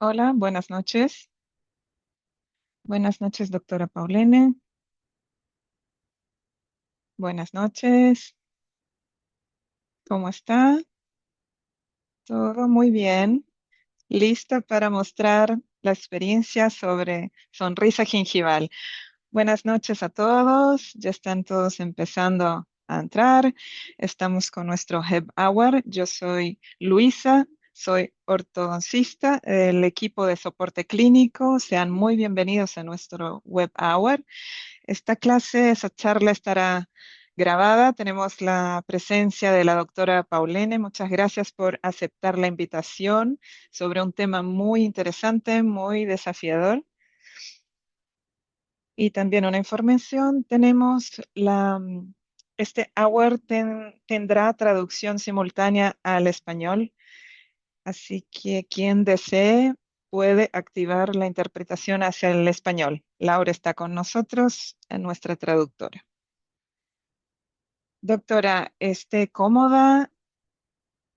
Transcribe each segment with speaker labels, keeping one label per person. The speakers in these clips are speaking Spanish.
Speaker 1: Hola, buenas noches. Buenas noches, doctora Paulene. Buenas noches. ¿Cómo está? Todo muy bien. Lista para mostrar la experiencia sobre sonrisa gingival. Buenas noches a todos. Ya están todos empezando a entrar. Estamos con nuestro Web Hour. Yo soy Luisa. Soy ortodoncista del equipo de soporte clínico. Sean muy bienvenidos a nuestro Web Hour. Esta clase, esa charla estará grabada. Tenemos la presencia de la doctora Paulene. Muchas gracias por aceptar la invitación sobre un tema muy interesante, muy desafiador. Y también una información, tenemos este hour tendrá traducción simultánea al español, así que quien desee puede activar la interpretación hacia el español. Laura está con nosotros, nuestra traductora. Doctora, esté cómoda,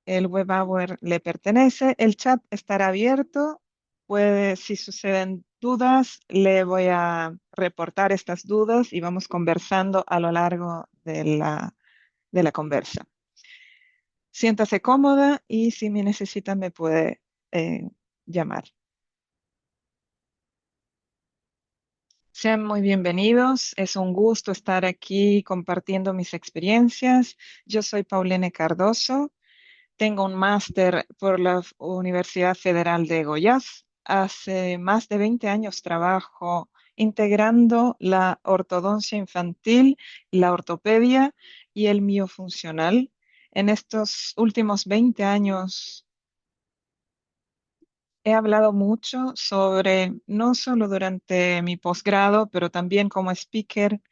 Speaker 1: el web hour le pertenece, el chat estará abierto, puede, si suceden dudas, le voy a reportar estas dudas y vamos conversando a lo largo de la conversa. Siéntase cómoda y si me necesita me puede llamar. Sean muy bienvenidos, es un gusto estar aquí compartiendo mis experiencias. Yo soy Paulene Cardoso. Tengo un máster por la Universidad Federal de Goiás. Hace más de 20 años trabajo integrando la ortodoncia infantil, la ortopedia y el miofuncional. En estos últimos 20 años he hablado mucho sobre, no solo durante mi posgrado, pero también como speaker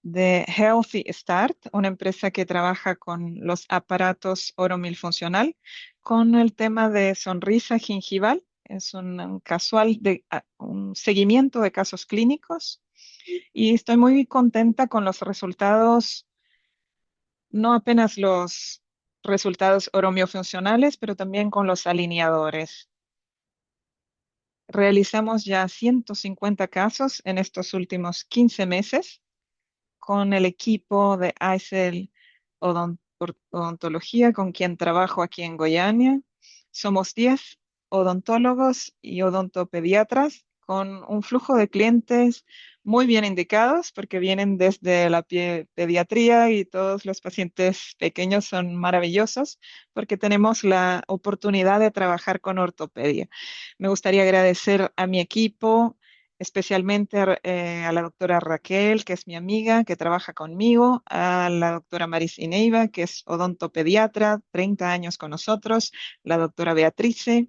Speaker 1: de Healthy Start, una empresa que trabaja con los aparatos oromilfuncional, con el tema de sonrisa gingival. Es un casual de un seguimiento de casos clínicos y estoy muy contenta con los resultados, no apenas los resultados oromiofuncionales, pero también con los alineadores. Realizamos ya 150 casos en estos últimos 15 meses con el equipo de AISEL Odontología, con quien trabajo aquí en Goiânia. Somos 10 odontólogos y odontopediatras con un flujo de clientes muy bien indicados porque vienen desde la pediatría y todos los pacientes pequeños son maravillosos porque tenemos la oportunidad de trabajar con ortopedia. Me gustaría agradecer a mi equipo, especialmente a la doctora Raquel, que es mi amiga, que trabaja conmigo, a la doctora Maris Ineiva, que es odontopediatra, 30 años con nosotros, la doctora Beatrice,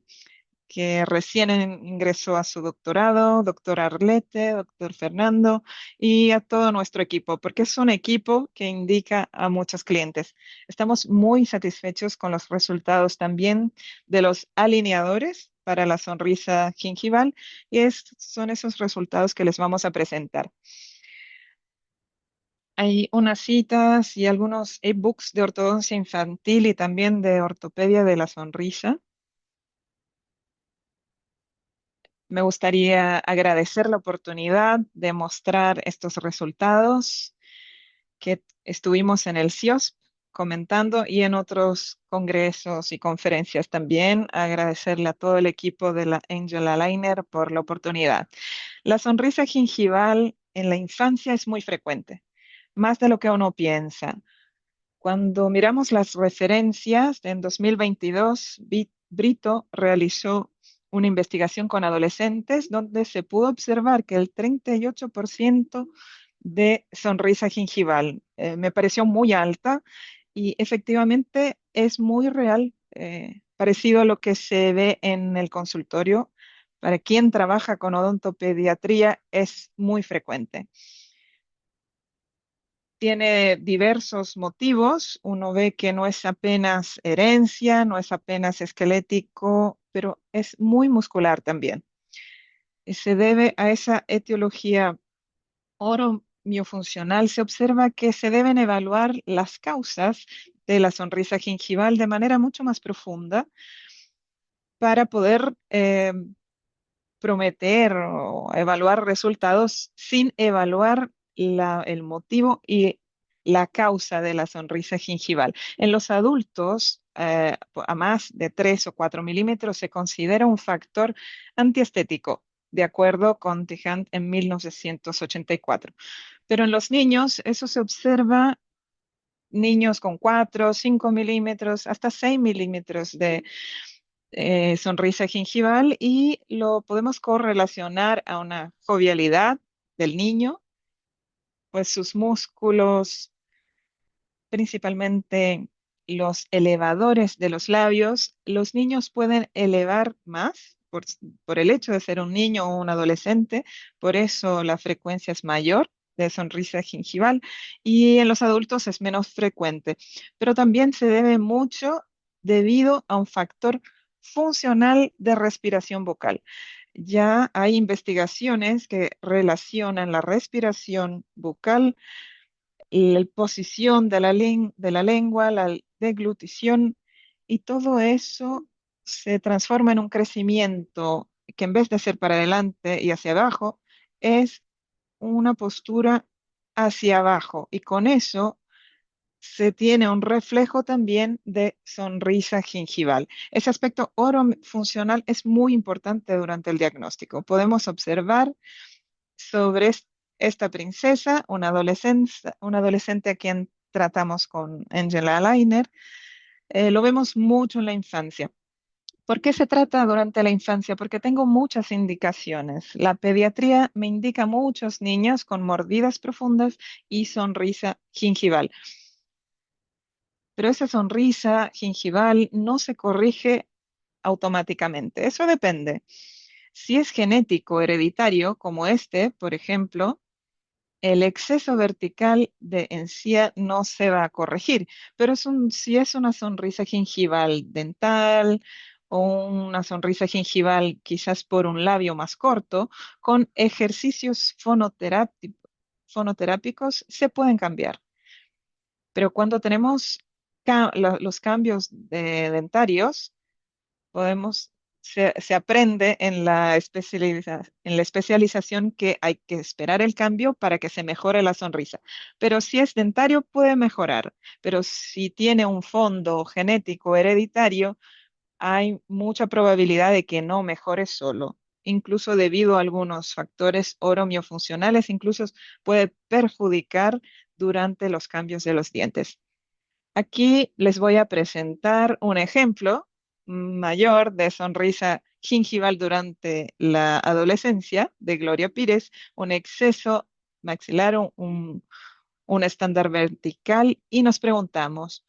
Speaker 1: que recién ingresó a su doctorado, doctor Arlete, doctor Fernando, y a todo nuestro equipo, porque es un equipo que indica a muchos clientes. Estamos muy satisfechos con los resultados también de los alineadores para la sonrisa gingival, y son esos resultados que les vamos a presentar. Hay unas citas y algunos ebooks de ortodoncia infantil y también de ortopedia de la sonrisa. Me gustaría agradecer la oportunidad de mostrar estos resultados que estuvimos en el CIOSP comentando y en otros congresos y conferencias también. Agradecerle a todo el equipo de la Angel Aligner por la oportunidad. La sonrisa gingival en la infancia es muy frecuente, más de lo que uno piensa. Cuando miramos las referencias, en 2022, Brito realizó una investigación con adolescentes donde se pudo observar que el 38% de sonrisa gingival me pareció muy alta y efectivamente es muy real, parecido a lo que se ve en el consultorio. Para quien trabaja con odontopediatría es muy frecuente. Tiene diversos motivos. Uno ve que no es apenas herencia, no es apenas esquelético, pero es muy muscular también. Y se debe a esa etiología oromiofuncional. Se observa que se deben evaluar las causas de la sonrisa gingival de manera mucho más profunda para poder prometer o evaluar resultados sin evaluar el motivo y la causa de la sonrisa gingival. En los adultos, a más de 3 o 4 milímetros se considera un factor antiestético, de acuerdo con Tejant en 1984. Pero en los niños eso se observa niños con 4, 5 milímetros, hasta 6 milímetros de sonrisa gingival y lo podemos correlacionar a una jovialidad del niño, pues sus músculos, principalmente los elevadores de los labios, los niños pueden elevar más por el hecho de ser un niño o un adolescente, por eso la frecuencia es mayor de sonrisa gingival y en los adultos es menos frecuente, pero también se debe mucho debido a un factor funcional de respiración vocal. Ya hay investigaciones que relacionan la respiración vocal, la posición de de la lengua, la deglutición, y todo eso se transforma en un crecimiento que en vez de ser para adelante y hacia abajo, es una postura hacia abajo. Y con eso se tiene un reflejo también de sonrisa gingival. Ese aspecto orofuncional es muy importante durante el diagnóstico. Podemos observar sobre esta princesa, una adolescente a quien tratamos con Angela Liner. Lo vemos mucho en la infancia. ¿Por qué se trata durante la infancia? Porque tengo muchas indicaciones. La pediatría me indica muchos niños con mordidas profundas y sonrisa gingival. Pero esa sonrisa gingival no se corrige automáticamente. Eso depende. Si es genético, hereditario, como este, por ejemplo, el exceso vertical de encía no se va a corregir, pero si es una sonrisa gingival dental o una sonrisa gingival quizás por un labio más corto, con ejercicios fonoterápicos se pueden cambiar. Pero cuando tenemos los cambios dentarios, podemos, se aprende en en la especialización que hay que esperar el cambio para que se mejore la sonrisa. Pero si es dentario, puede mejorar. Pero si tiene un fondo genético hereditario, hay mucha probabilidad de que no mejore solo. Incluso debido a algunos factores oromiofuncionales, incluso puede perjudicar durante los cambios de los dientes. Aquí les voy a presentar un ejemplo mayor de sonrisa gingival durante la adolescencia de Gloria Pires, un exceso maxilar, un estándar vertical y nos preguntamos,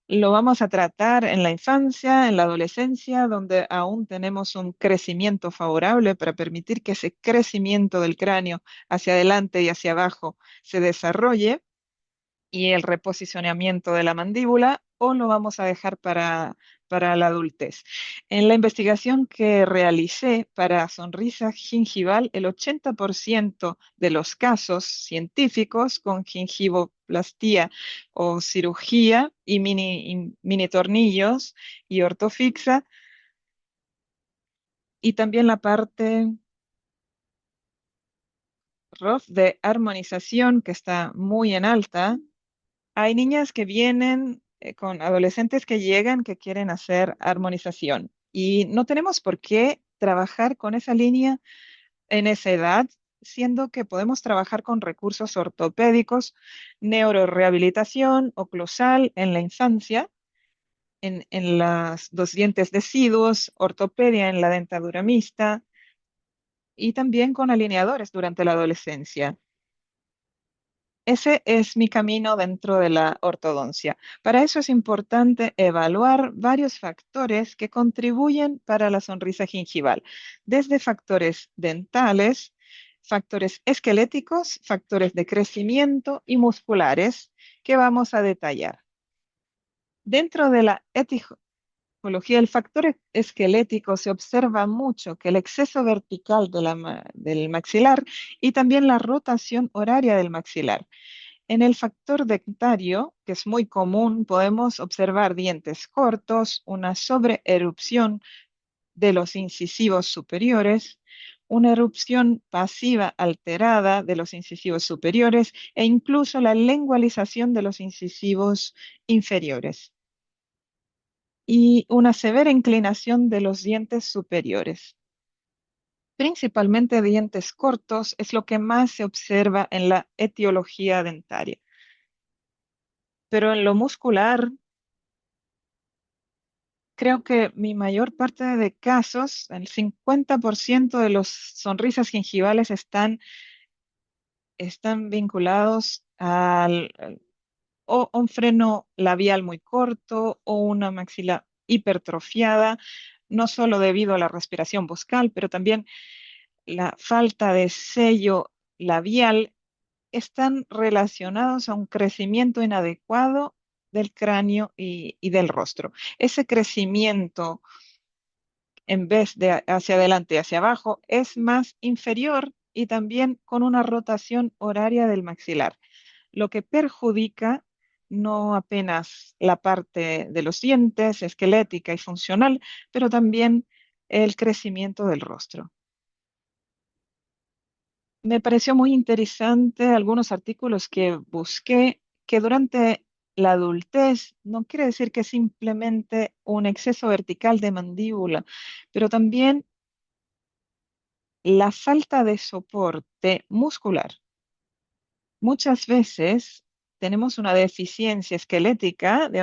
Speaker 1: ¿lo vamos a tratar en la infancia, en la adolescencia, donde aún tenemos un crecimiento favorable para permitir que ese crecimiento del cráneo hacia adelante y hacia abajo se desarrolle? Y el reposicionamiento de la mandíbula o lo vamos a dejar para la adultez. En la investigación que realicé para sonrisa gingival, el 80% de los casos científicos con gingivoplastía o cirugía y mini tornillos y ortofixa, y también la parte ROF de armonización que está muy en alta. Hay niñas que vienen con adolescentes que llegan que quieren hacer armonización y no tenemos por qué trabajar con esa línea en esa edad, siendo que podemos trabajar con recursos ortopédicos, neurorehabilitación oclusal en la infancia, en los dientes deciduos, ortopedia en la dentadura mixta y también con alineadores durante la adolescencia. Ese es mi camino dentro de la ortodoncia. Para eso es importante evaluar varios factores que contribuyen para la sonrisa gingival, desde factores dentales, factores esqueléticos, factores de crecimiento y musculares que vamos a detallar. Dentro de la etiología del factor esquelético se observa mucho que el exceso vertical del maxilar y también la rotación horaria del maxilar. En el factor dentario, que es muy común, podemos observar dientes cortos, una sobreerupción de los incisivos superiores, una erupción pasiva alterada de los incisivos superiores e incluso la lingualización de los incisivos inferiores y una severa inclinación de los dientes superiores. Principalmente dientes cortos es lo que más se observa en la etiología dentaria. Pero en lo muscular, creo que mi mayor parte de casos, el 50% de las sonrisas gingivales están vinculados al o un freno labial muy corto o una maxila hipertrofiada, no solo debido a la respiración bucal, pero también la falta de sello labial están relacionados a un crecimiento inadecuado del cráneo y del rostro. Ese crecimiento, en vez de hacia adelante y hacia abajo, es más inferior y también con una rotación horaria del maxilar, lo que perjudica no apenas la parte de los dientes, esquelética y funcional, pero también el crecimiento del rostro. Me pareció muy interesante algunos artículos que busqué que durante la adultez no quiere decir que simplemente un exceso vertical de mandíbula, pero también la falta de soporte muscular. Muchas veces tenemos una deficiencia esquelética de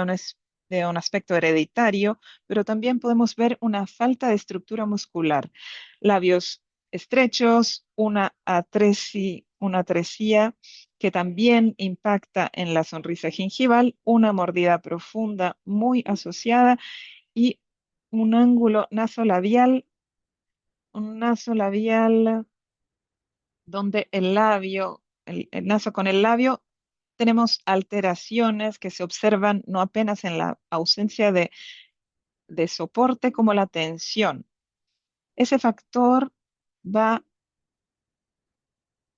Speaker 1: un aspecto hereditario, pero también podemos ver una falta de estructura muscular, labios estrechos, una atresia que también impacta en la sonrisa gingival, una mordida profunda muy asociada y un ángulo nasolabial, un nasolabial donde el labio, el naso con el labio, tenemos alteraciones que se observan no apenas en la ausencia de soporte como la tensión. Ese factor va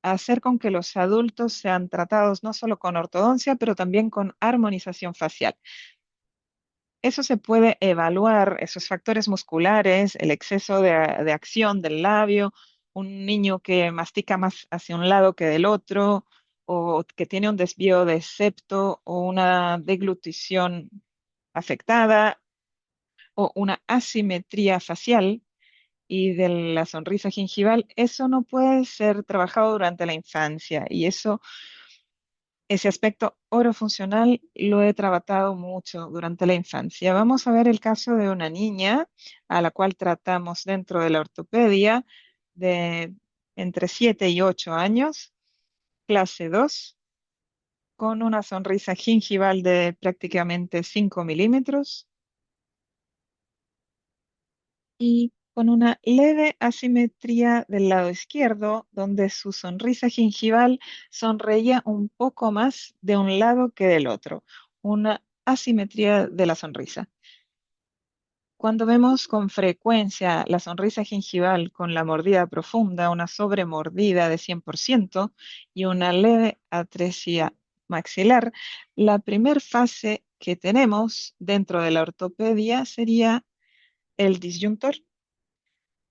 Speaker 1: a hacer con que los adultos sean tratados no solo con ortodoncia, pero también con armonización facial. Eso se puede evaluar, esos factores musculares, el exceso de acción del labio, un niño que mastica más hacia un lado que del otro, o que tiene un desvío de septo o una deglutición afectada, o una asimetría facial y de la sonrisa gingival, eso no puede ser trabajado durante la infancia y ese aspecto orofuncional lo he trabajado mucho durante la infancia. Vamos a ver el caso de una niña a la cual tratamos dentro de la ortopedia de entre 7 y 8 años, clase 2, con una sonrisa gingival de prácticamente 5 milímetros y con una leve asimetría del lado izquierdo, donde su sonrisa gingival sonreía un poco más de un lado que del otro, una asimetría de la sonrisa. Cuando vemos con frecuencia la sonrisa gingival con la mordida profunda, una sobremordida de 100% y una leve atresia maxilar, la primer fase que tenemos dentro de la ortopedia sería el disyuntor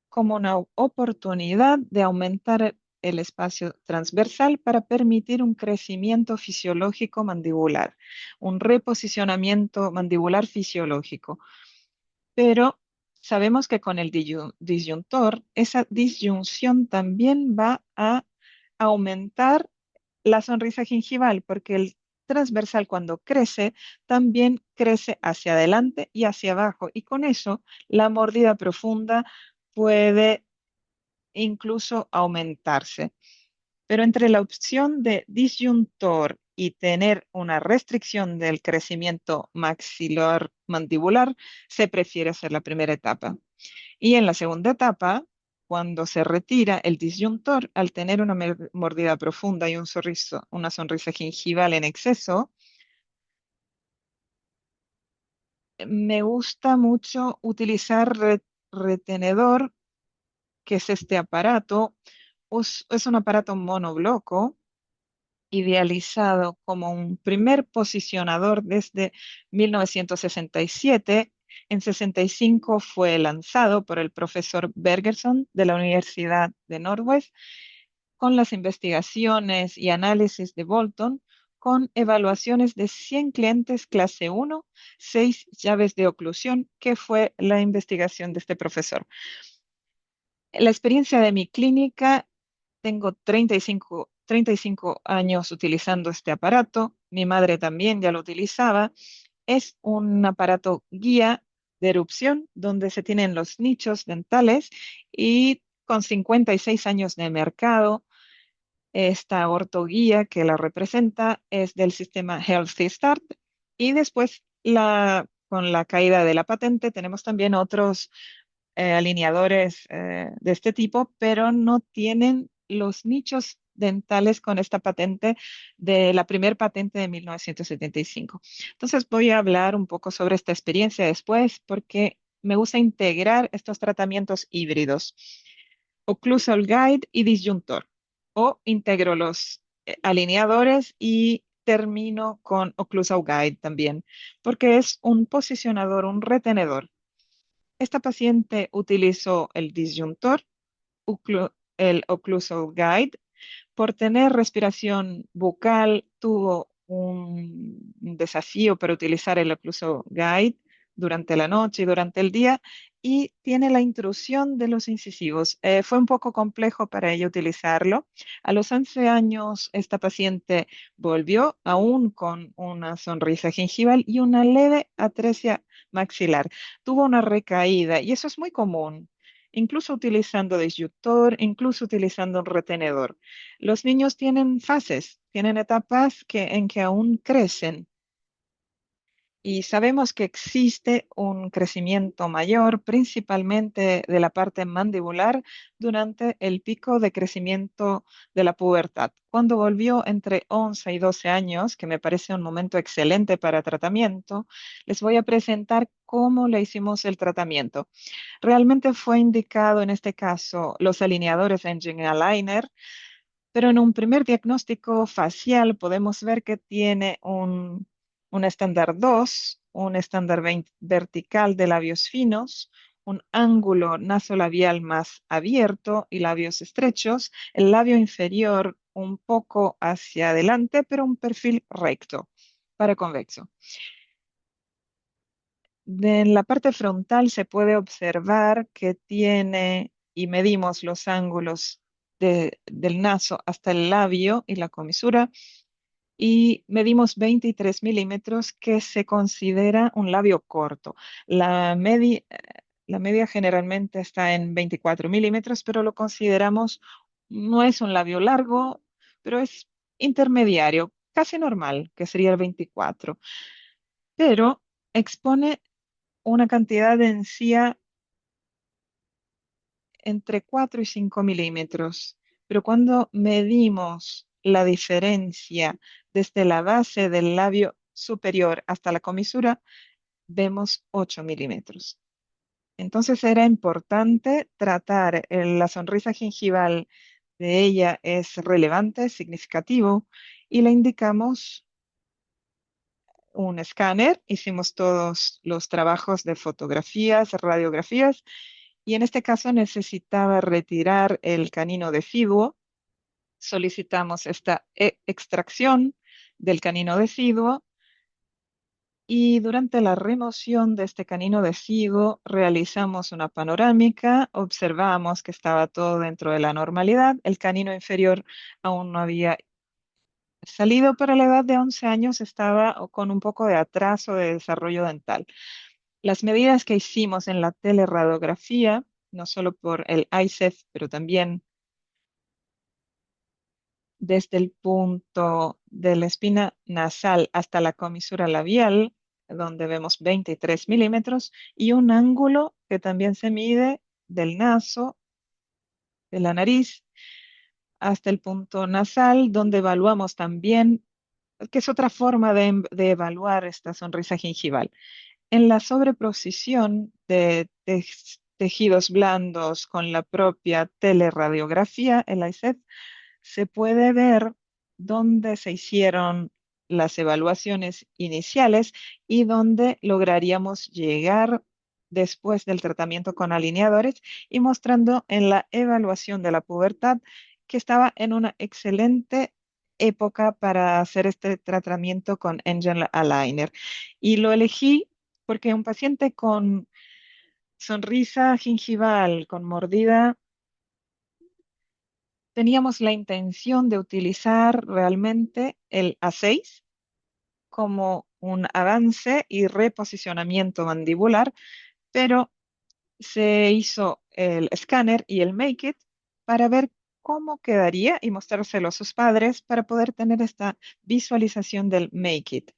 Speaker 1: como una oportunidad de aumentar el espacio transversal para permitir un crecimiento fisiológico mandibular, un reposicionamiento mandibular fisiológico. Pero sabemos que con el disyuntor, esa disyunción también va a aumentar la sonrisa gingival, porque el transversal cuando crece, también crece hacia adelante y hacia abajo. Y con eso, la mordida profunda puede incluso aumentarse. Pero entre la opción de disyuntor y tener una restricción del crecimiento maxilar mandibular, se prefiere hacer la primera etapa. Y en la segunda etapa, cuando se retira el disyuntor, al tener una mordida profunda y una sonrisa gingival en exceso, me gusta mucho utilizar retenedor, que es este aparato. Es un aparato monobloco idealizado como un primer posicionador desde 1967 En 65 fue lanzado por el profesor Bergerson de la Universidad de Northwest con las investigaciones y análisis de Bolton, con evaluaciones de 100 clientes clase 1, 6 llaves de oclusión, que fue la investigación de este profesor. La experiencia de mi clínica, tengo 35 años utilizando este aparato, mi madre también ya lo utilizaba. Es un aparato guía de erupción donde se tienen los nichos dentales y con 56 años de mercado. Esta ortoguía que la representa es del sistema Healthy Start y después con la caída de la patente tenemos también otros alineadores de este tipo, pero no tienen los nichos dentales con esta patente de la primer patente de 1975. Entonces voy a hablar un poco sobre esta experiencia después porque me gusta integrar estos tratamientos híbridos, Occlusal Guide y disyuntor, o integro los alineadores y termino con Occlusal Guide también, porque es un posicionador, un retenedor. Esta paciente utilizó el disyuntor, el Occlusal Guide. Por tener respiración bucal, tuvo un desafío para utilizar el Occlusal Guide durante la noche y durante el día, y tiene la intrusión de los incisivos. Fue un poco complejo para ella utilizarlo. A los 11 años, esta paciente volvió aún con una sonrisa gingival y una leve atresia maxilar. Tuvo una recaída y eso es muy común, incluso utilizando disyuntor, incluso utilizando un retenedor. Los niños tienen fases, tienen etapas en que aún crecen y sabemos que existe un crecimiento mayor, principalmente de la parte mandibular, durante el pico de crecimiento de la pubertad. Cuando volvió entre 11 y 12 años, que me parece un momento excelente para tratamiento, les voy a presentar cómo le hicimos el tratamiento. Realmente fue indicado en este caso los alineadores Engine Aligner, pero en un primer diagnóstico facial podemos ver que tiene un estándar 2, un estándar vertical de labios finos, un ángulo nasolabial más abierto y labios estrechos, el labio inferior un poco hacia adelante, pero un perfil recto para convexo. En la parte frontal se puede observar que tiene, y medimos los ángulos del naso hasta el labio y la comisura, y medimos 23 milímetros, que se considera un labio corto. La media generalmente está en 24 milímetros, pero lo consideramos, no es un labio largo, pero es intermediario, casi normal, que sería el 24, pero expone una cantidad de encía entre 4 y 5 milímetros. Pero cuando medimos la diferencia desde la base del labio superior hasta la comisura, vemos 8 milímetros. Entonces era importante tratar la sonrisa gingival de ella, es relevante, significativo, y le indicamos un escáner, hicimos todos los trabajos de fotografías, radiografías, y en este caso necesitaba retirar el canino deciduo. Solicitamos esta extracción del canino deciduo y durante la remoción de este canino deciduo realizamos una panorámica, observamos que estaba todo dentro de la normalidad, el canino inferior aún no había salido, pero a la edad de 11 años estaba con un poco de atraso de desarrollo dental. Las medidas que hicimos en la teleradiografía, no solo por el ICEF, pero también desde el punto de la espina nasal hasta la comisura labial, donde vemos 23 milímetros, y un ángulo que también se mide del naso, de la nariz, hasta el punto nasal, donde evaluamos también, que es otra forma de evaluar esta sonrisa gingival. En la sobreposición de tejidos blandos con la propia teleradiografía, el ICEF, se puede ver dónde se hicieron las evaluaciones iniciales y dónde lograríamos llegar después del tratamiento con alineadores y mostrando en la evaluación de la pubertad que estaba en una excelente época para hacer este tratamiento con Angel Aligner. Y lo elegí porque un paciente con sonrisa gingival, con mordida, teníamos la intención de utilizar realmente el A6 como un avance y reposicionamiento mandibular, pero se hizo el escáner y el Make It para ver cómo quedaría y mostrárselo a sus padres para poder tener esta visualización del Make It.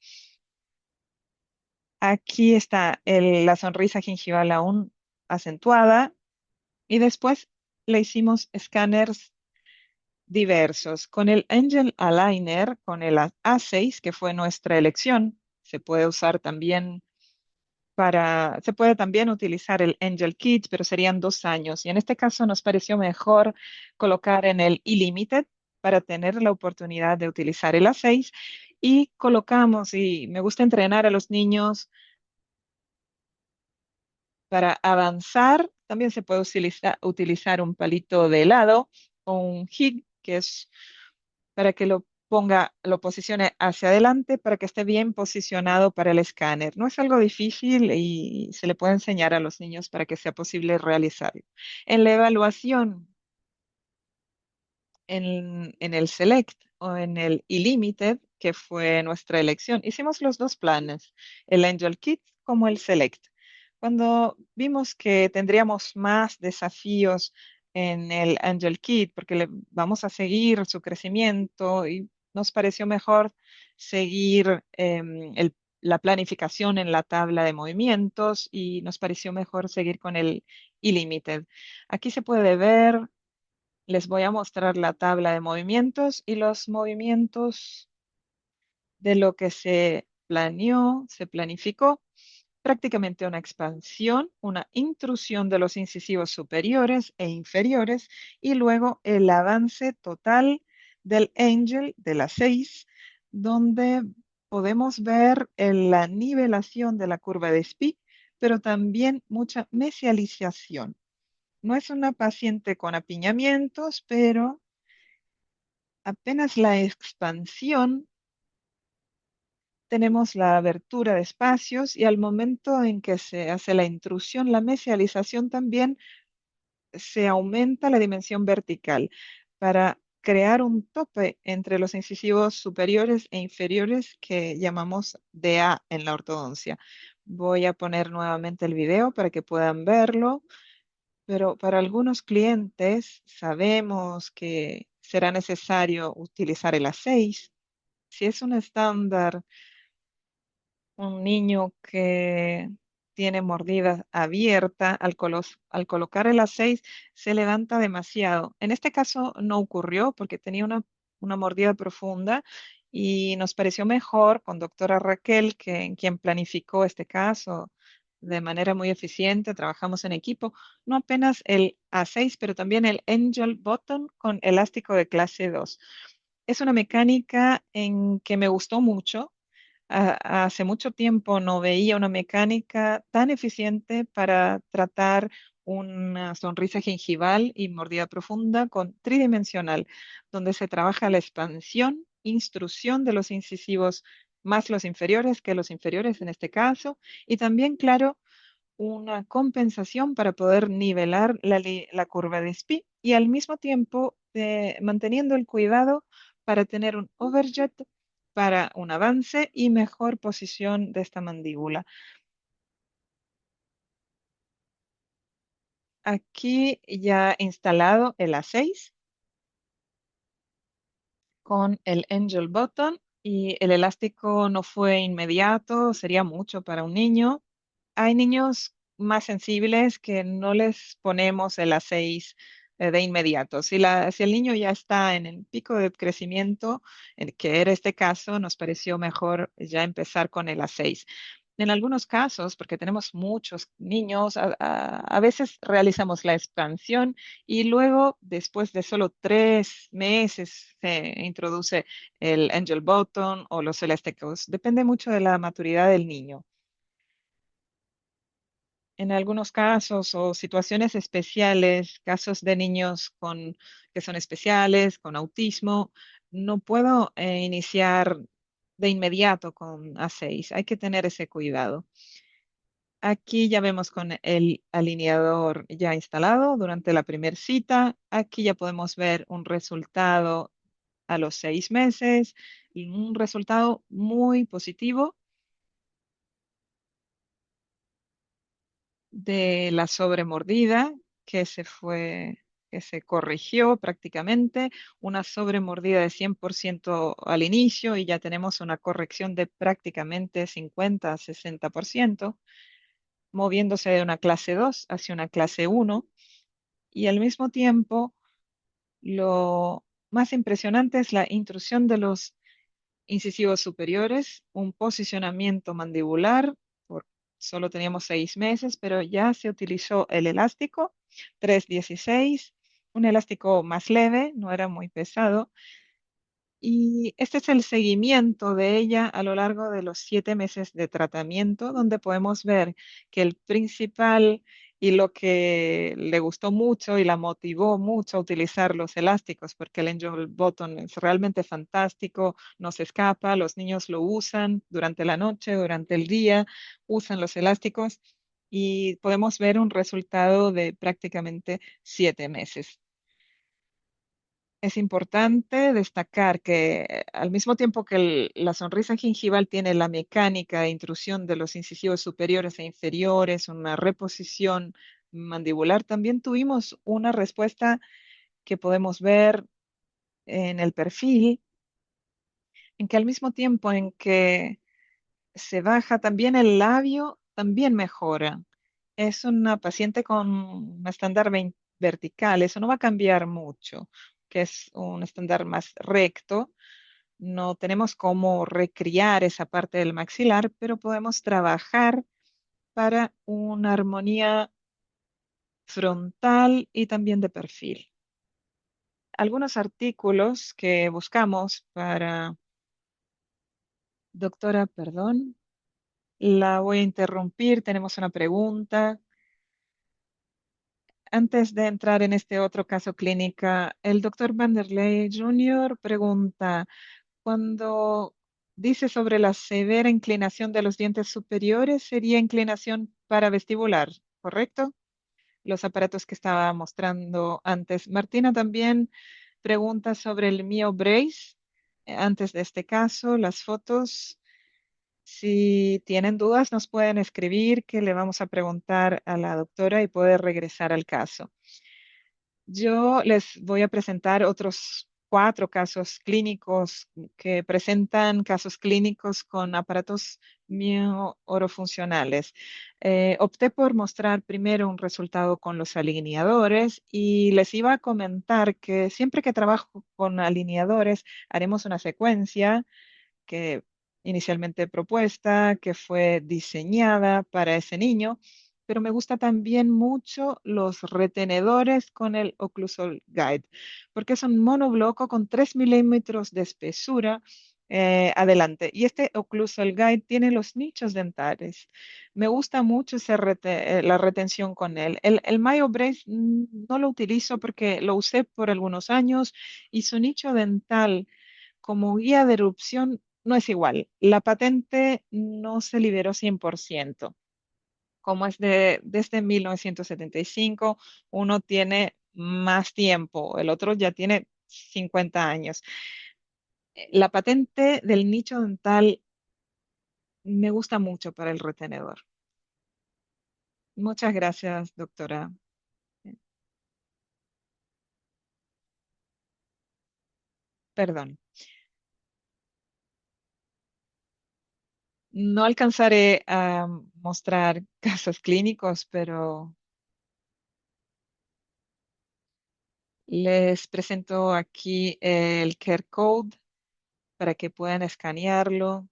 Speaker 1: Aquí está la sonrisa gingival aún acentuada y después le hicimos escáneres diversos. Con el Angel Aligner, con el A6, que fue nuestra elección, se puede usar también se puede también utilizar el Angel Kit, pero serían 2 años. Y en este caso nos pareció mejor colocar en el Illimited para tener la oportunidad de utilizar el A6 y colocamos, y me gusta entrenar a los niños para avanzar. También se puede utilizar un palito de helado o un jig, que es para que lo ponga, lo posicione hacia adelante para que esté bien posicionado para el escáner. No es algo difícil y se le puede enseñar a los niños para que sea posible realizarlo. En la evaluación, en el Select o en el Illimited, que fue nuestra elección, hicimos los dos planes, el Angel Kit como el Select. Cuando vimos que tendríamos más desafíos en el Angel Kit, porque le vamos a seguir su crecimiento y nos pareció mejor seguir la planificación en la tabla de movimientos y nos pareció mejor seguir con el Illimited. Aquí se puede ver, les voy a mostrar la tabla de movimientos y los movimientos de lo que se planeó, se planificó, prácticamente una expansión, una intrusión de los incisivos superiores e inferiores y luego el avance total del Angel de las 6, donde podemos ver la nivelación de la curva de Spee, pero también mucha mesialización. No es una paciente con apiñamientos, pero apenas la expansión tenemos la abertura de espacios y al momento en que se hace la intrusión, la mesialización también se aumenta la dimensión vertical para crear un tope entre los incisivos superiores e inferiores que llamamos DA en la ortodoncia. Voy a poner nuevamente el video para que puedan verlo, pero para algunos clientes sabemos que será necesario utilizar el A6. Si es un estándar, un niño que tiene mordida abierta, al colocar el A6 se levanta demasiado. En este caso no ocurrió porque tenía una mordida profunda y nos pareció mejor con doctora Raquel, que quien planificó este caso de manera muy eficiente, trabajamos en equipo, no apenas el A6, pero también el Angel Button con elástico de clase 2. Es una mecánica en que me gustó mucho. Hace mucho tiempo no veía una mecánica tan eficiente para tratar una sonrisa gingival y mordida profunda con tridimensional, donde se trabaja la expansión, instrucción de los incisivos más los inferiores que los inferiores en este caso, y también, claro, una compensación para poder nivelar la curva de Spee y al mismo tiempo manteniendo el cuidado para tener un overjet para un avance y mejor posición de esta mandíbula. Aquí ya instalado el A6 con el Angel Button y el elástico no fue inmediato, sería mucho para un niño. Hay niños más sensibles que no les ponemos el A6 de inmediato. Si el niño ya está en el pico de crecimiento, que era este caso, nos pareció mejor ya empezar con el A6. En algunos casos, porque tenemos muchos niños, a veces realizamos la expansión y luego, después de solo 3 meses, se introduce el Angel Button o los elásticos. Depende mucho de la maturidad del niño. en algunos casos o situaciones especiales, casos de niños que son especiales, con autismo, no puedo iniciar de inmediato con A6. Hay que tener ese cuidado. Aquí ya vemos con el alineador ya instalado durante la primera cita. Aquí ya podemos ver un resultado a los 6 meses, y un resultado muy positivo de la sobremordida que se corrigió prácticamente, una sobremordida de 100% al inicio y ya tenemos una corrección de prácticamente 50 a 60%, moviéndose de una clase 2 hacia una clase 1 y al mismo tiempo lo más impresionante es la intrusión de los incisivos superiores, un posicionamiento mandibular, por, solo teníamos 6 meses, pero ya se utilizó el elástico 316, un elástico más leve, no era muy pesado, y este es el seguimiento de ella a lo largo de los 7 meses de tratamiento, donde podemos ver que el principal y lo que le gustó mucho y la motivó mucho a utilizar los elásticos, porque el Angel Button es realmente fantástico, no se escapa, los niños lo usan durante la noche, durante el día, usan los elásticos y podemos ver un resultado de prácticamente 7 meses. Es importante destacar que al mismo tiempo que la sonrisa gingival tiene la mecánica de intrusión de los incisivos superiores e inferiores, una reposición mandibular, también tuvimos una respuesta que podemos ver en el perfil, en que al mismo tiempo en que se baja también el labio, también mejora. Es una paciente con un estándar vertical, eso no va a cambiar mucho, que es un estándar más recto. No tenemos cómo recriar esa parte del maxilar, pero podemos trabajar para una armonía frontal y también de perfil. Algunos artículos que buscamos para, doctora, perdón, la voy a interrumpir, tenemos una pregunta. Antes de entrar en este otro caso clínica, el doctor Vanderlei Jr. pregunta, cuando dice sobre la severa inclinación de los dientes superiores, sería inclinación paravestibular, ¿correcto? Los aparatos que estaba mostrando antes. Martina también pregunta sobre el Mio Brace. Antes de este caso, las fotos. Si tienen dudas, nos pueden escribir que le vamos a preguntar a la doctora y puede regresar al caso. Yo les voy a presentar otros 4 casos clínicos que presentan casos clínicos con aparatos mio-orofuncionales. Opté por mostrar primero un resultado con los alineadores y les iba a comentar que siempre que trabajo con alineadores haremos una secuencia que inicialmente propuesta, que fue diseñada para ese niño, pero me gusta también mucho los retenedores con el Occlusal Guide, porque es un monobloco con 3 milímetros de espesura adelante. Y este Occlusal Guide tiene los nichos dentales. Me gusta mucho la retención con él. El MyoBrace no lo utilizo porque lo usé por algunos años y su nicho dental como guía de erupción no es igual. La patente no se liberó 100%. Como es desde 1975, uno tiene más tiempo, el otro ya tiene 50 años. La patente del nicho dental me gusta mucho para el retenedor. Muchas gracias, doctora. Perdón. No alcanzaré a mostrar casos clínicos, pero les presento aquí el QR code para que puedan escanearlo.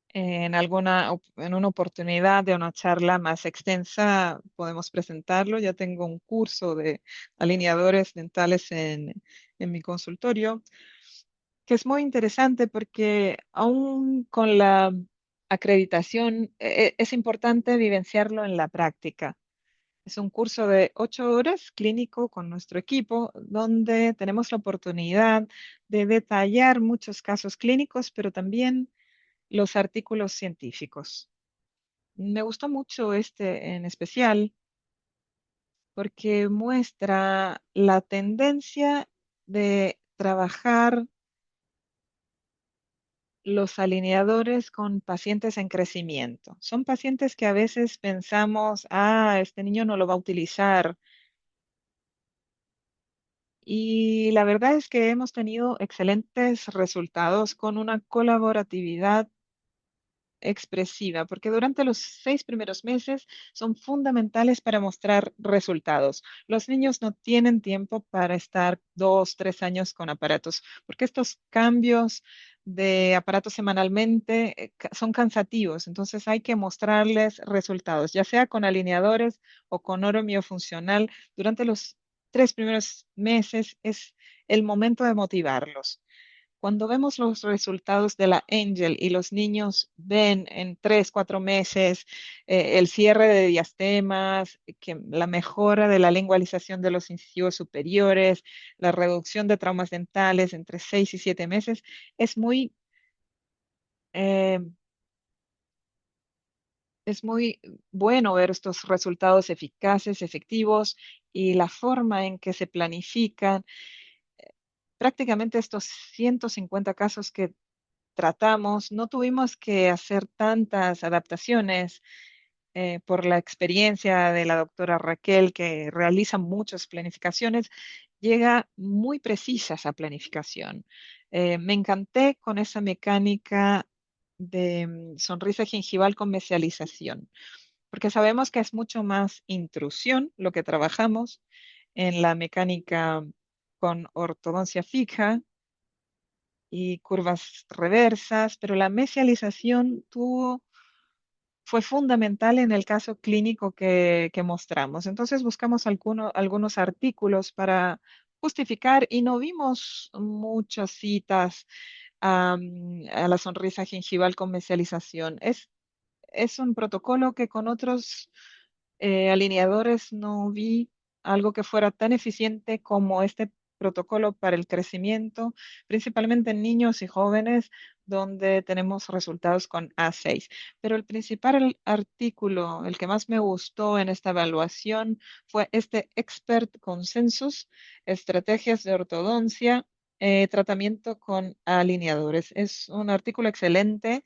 Speaker 1: En una oportunidad de una charla más extensa podemos presentarlo. Ya tengo un curso de alineadores dentales en mi consultorio, que es muy interesante porque aún con la acreditación, es importante vivenciarlo en la práctica. Es un curso de 8 horas clínico con nuestro equipo, donde tenemos la oportunidad de detallar muchos casos clínicos, pero también los artículos científicos. Me gustó mucho este en especial porque muestra la tendencia de trabajar los alineadores con pacientes en crecimiento. Son pacientes que a veces pensamos, este niño no lo va a utilizar. Y la verdad es que hemos tenido excelentes resultados con una colaboratividad expresiva, porque durante los 6 primeros meses son fundamentales para mostrar resultados. Los niños no tienen tiempo para estar 2, 3 años con aparatos, porque estos cambios de aparatos semanalmente son cansativos, entonces hay que mostrarles resultados, ya sea con alineadores o con oro miofuncional. Durante los 3 primeros meses es el momento de motivarlos. Cuando vemos los resultados de la Angel y los niños ven en 3, 4 meses el cierre de diastemas, que la mejora de la lingualización de los incisivos superiores, la reducción de traumas dentales entre 6 y 7 meses, es eh, es muy bueno ver estos resultados eficaces, efectivos y la forma en que se planifican. Prácticamente estos 150 casos que tratamos, no tuvimos que hacer tantas adaptaciones por la experiencia de la doctora Raquel, que realiza muchas planificaciones, llega muy precisa esa planificación. Me encanté con esa mecánica de sonrisa gingival con mesialización, porque sabemos que es mucho más intrusión lo que trabajamos en la mecánica con ortodoncia fija y curvas reversas, pero la mesialización fue fundamental en el caso clínico que mostramos. Entonces buscamos algunos artículos para justificar y no vimos muchas citas a la sonrisa gingival con mesialización. Es un protocolo que con otros alineadores no vi algo que fuera tan eficiente como este protocolo para el crecimiento, principalmente en niños y jóvenes, donde tenemos resultados con A6. Pero el principal artículo, el que más me gustó en esta evaluación, fue este Expert Consensus, Estrategias de Ortodoncia, Tratamiento con Alineadores. Es un artículo excelente.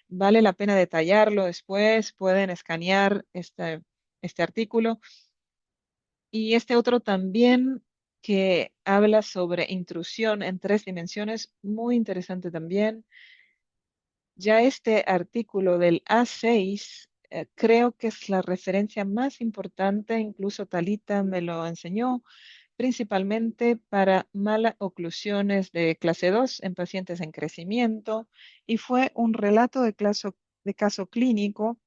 Speaker 1: Vale la pena detallarlo después. Pueden escanear este artículo. Y este otro también que habla sobre intrusión en 3 dimensiones, muy interesante también. Ya este artículo del A6 creo que es la referencia más importante, incluso Talita me lo enseñó, principalmente para malas oclusiones de clase 2 en pacientes en crecimiento, y fue un relato de caso clínico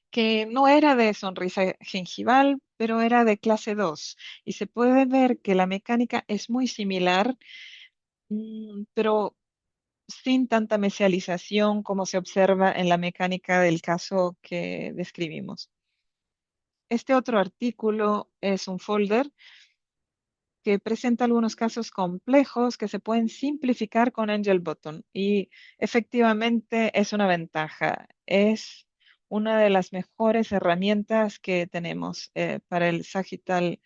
Speaker 1: que no era de sonrisa gengival, pero era de clase 2. Y se puede ver que la mecánica es muy similar, pero sin tanta mesialización como se observa en la mecánica del caso que describimos. Este otro artículo es un folder que presenta algunos casos complejos que se pueden simplificar con Angel Button y efectivamente es una ventaja. Es una de las mejores herramientas que tenemos para el sagital.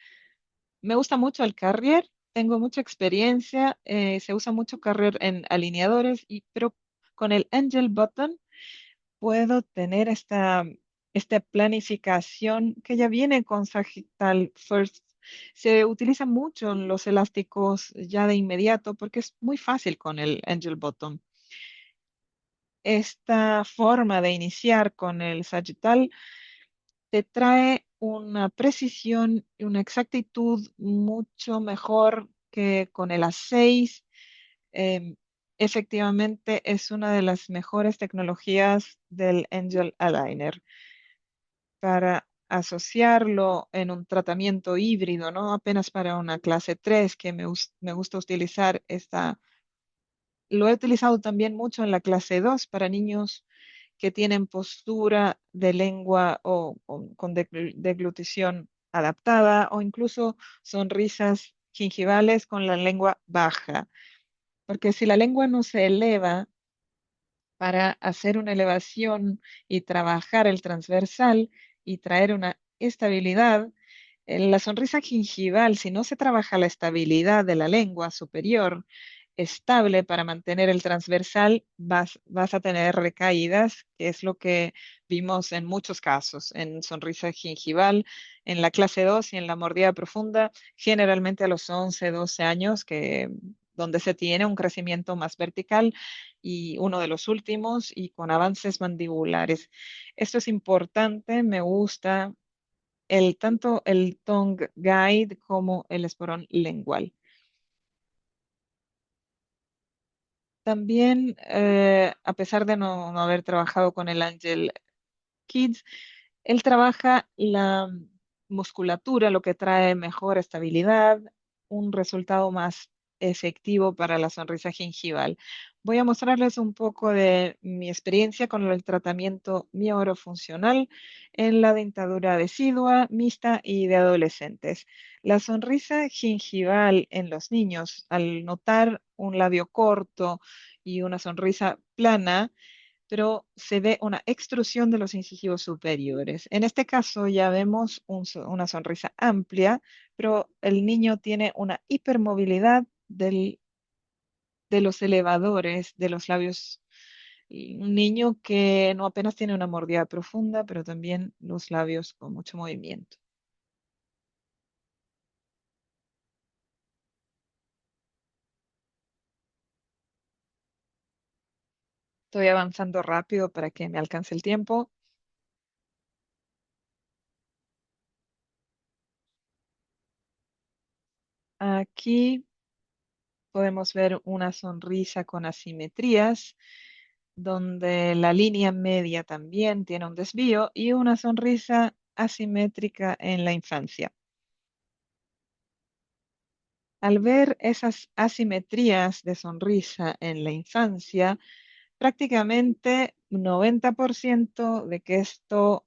Speaker 1: Me gusta mucho el Carrier, tengo mucha experiencia, se usa mucho Carrier en alineadores, pero con el Angel Button puedo tener esta planificación que ya viene con Sagittal First. Se utilizan mucho los elásticos ya de inmediato porque es muy fácil con el Angel Bottom. Esta forma de iniciar con el Sagittal te trae una precisión y una exactitud mucho mejor que con el A6. Em, Efectivamente es una de las mejores tecnologías del Angel Aligner para asociarlo en un tratamiento híbrido, no apenas para una clase 3 que me gusta utilizar esta. Lo he utilizado también mucho en la clase 2 para niños que tienen postura de lengua o con deglutición adaptada o incluso sonrisas gingivales con la lengua baja. Porque si la lengua no se eleva para hacer una elevación y trabajar el transversal y traer una estabilidad, en la sonrisa gingival, si no se trabaja la estabilidad de la lengua superior estable para mantener el transversal, vas a tener recaídas, que es lo que vimos en muchos casos, en sonrisa gingival, en la clase 2 y en la mordida profunda, generalmente a los 11, 12 años, donde se tiene un crecimiento más vertical y uno de los últimos y con avances mandibulares. Esto es importante, me gusta tanto el tongue guide como el esporón lingual. También, a pesar de no haber trabajado con el Angel Kids, él trabaja la musculatura, lo que trae mejor estabilidad, un resultado más efectivo para la sonrisa gingival. Voy a mostrarles un poco de mi experiencia con el tratamiento mioorofuncional en la dentadura decidua, mixta y de adolescentes. La sonrisa gingival en los niños, al notar un labio corto y una sonrisa plana, pero se ve una extrusión de los incisivos superiores. En este caso ya vemos una sonrisa amplia, pero el niño tiene una hipermovilidad de los elevadores de los labios. Y un niño que no apenas tiene una mordida profunda, pero también los labios con mucho movimiento. Estoy avanzando rápido para que me alcance el tiempo. Aquí podemos ver una sonrisa con asimetrías donde la línea media también tiene un desvío y una sonrisa asimétrica en la infancia. Al ver esas asimetrías de sonrisa en la infancia, prácticamente 90% de que esto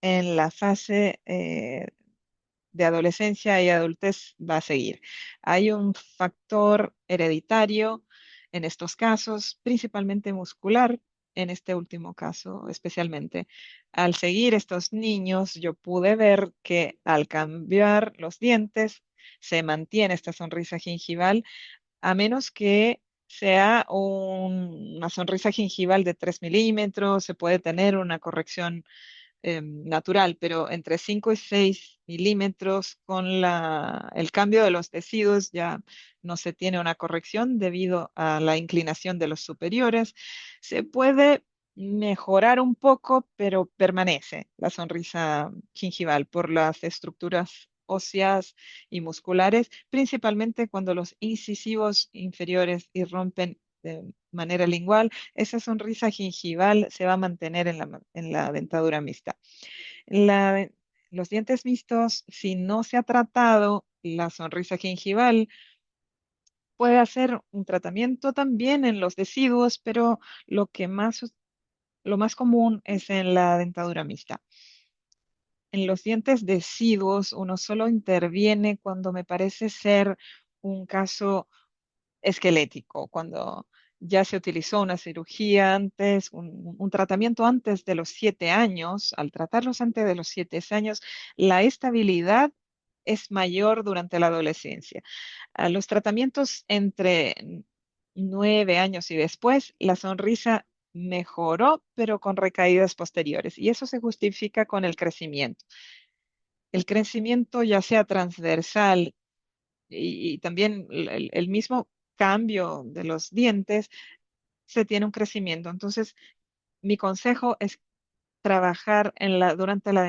Speaker 1: en la fase de adolescencia y adultez va a seguir. Hay un factor hereditario en estos casos, principalmente muscular, en este último caso especialmente. Al seguir estos niños, yo pude ver que al cambiar los dientes, se mantiene esta sonrisa gingival, a menos que sea una sonrisa gingival de 3 milímetros, se puede tener una corrección natural, pero entre 5 y 6 milímetros con el cambio de los tejidos ya no se tiene una corrección debido a la inclinación de los superiores. Se puede mejorar un poco, pero permanece la sonrisa gingival por las estructuras óseas y musculares, principalmente cuando los incisivos inferiores irrompen de manera lingual, esa sonrisa gingival se va a mantener en la dentadura mixta. La- los dientes mixtos, si no se ha tratado la sonrisa gingival, puede hacer un tratamiento también en los deciduos, pero lo más común es en la dentadura mixta. En los dientes deciduos, uno solo interviene cuando me parece ser un caso esquelético, cuando ya se utilizó una cirugía antes, un tratamiento antes de los 7 años. Al tratarlos antes de los 7 años, la estabilidad es mayor durante la adolescencia. A los tratamientos entre 9 años y después, la sonrisa mejoró, pero con recaídas posteriores. Y eso se justifica con el crecimiento. El crecimiento ya sea transversal y también el mismo cambio de los dientes, se tiene un crecimiento. Entonces, mi consejo es trabajar durante la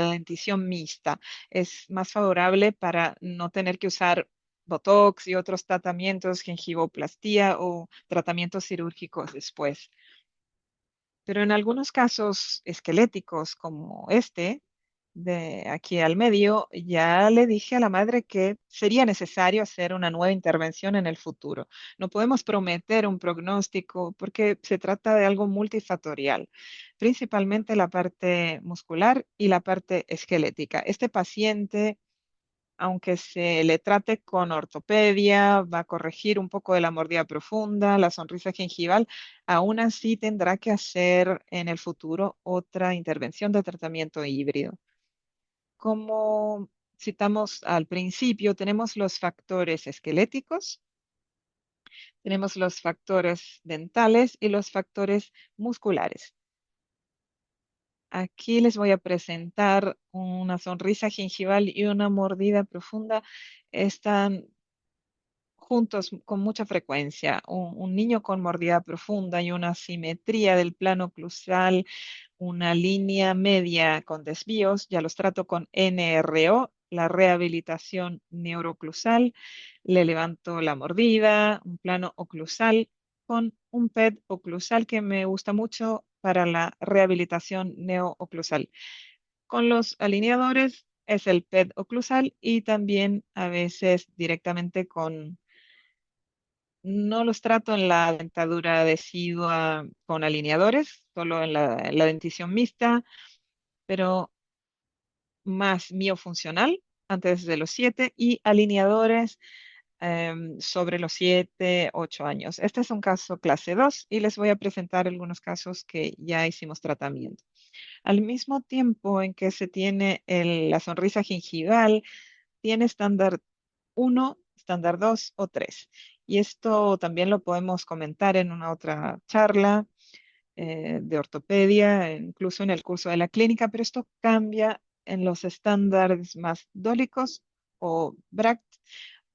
Speaker 1: dentición mixta. Es más favorable para no tener que usar Botox y otros tratamientos, gengivoplastía o tratamientos quirúrgicos después. Pero en algunos casos esqueléticos como este, de aquí al medio, ya le dije a la madre que sería necesario hacer una nueva intervención en el futuro. No podemos prometer un pronóstico porque se trata de algo multifactorial, principalmente la parte muscular y la parte esquelética. Este paciente, aunque se le trate con ortopedia, va a corregir un poco de la mordida profunda, la sonrisa gingival, aún así tendrá que hacer en el futuro otra intervención de tratamiento híbrido. Como citamos al principio, tenemos los factores esqueléticos, tenemos los factores dentales y los factores musculares. Aquí les voy a presentar una sonrisa gingival y una mordida profunda. Están juntos con mucha frecuencia. Un niño con mordida profunda y una simetría del plano oclusal, una línea media con desvíos, ya los trato con NRO, la rehabilitación neuroclusal, le levanto la mordida, un plano oclusal con un PED oclusal que me gusta mucho para la rehabilitación neooclusal. Con los alineadores es el PED oclusal y también a veces directamente con, no los trato en la dentadura decidua con alineadores, solo en la dentición mixta, pero más miofuncional antes de los 7 y alineadores sobre los 7, 8 años. Este es un caso clase 2 y les voy a presentar algunos casos que ya hicimos tratamiento. Al mismo tiempo en que se tiene la sonrisa gingival, tiene estándar 1, estándar 2 o 3. Y esto también lo podemos comentar en una otra charla de ortopedia, incluso en el curso de la clínica, pero esto cambia en los estándares más dólicos o BRACT,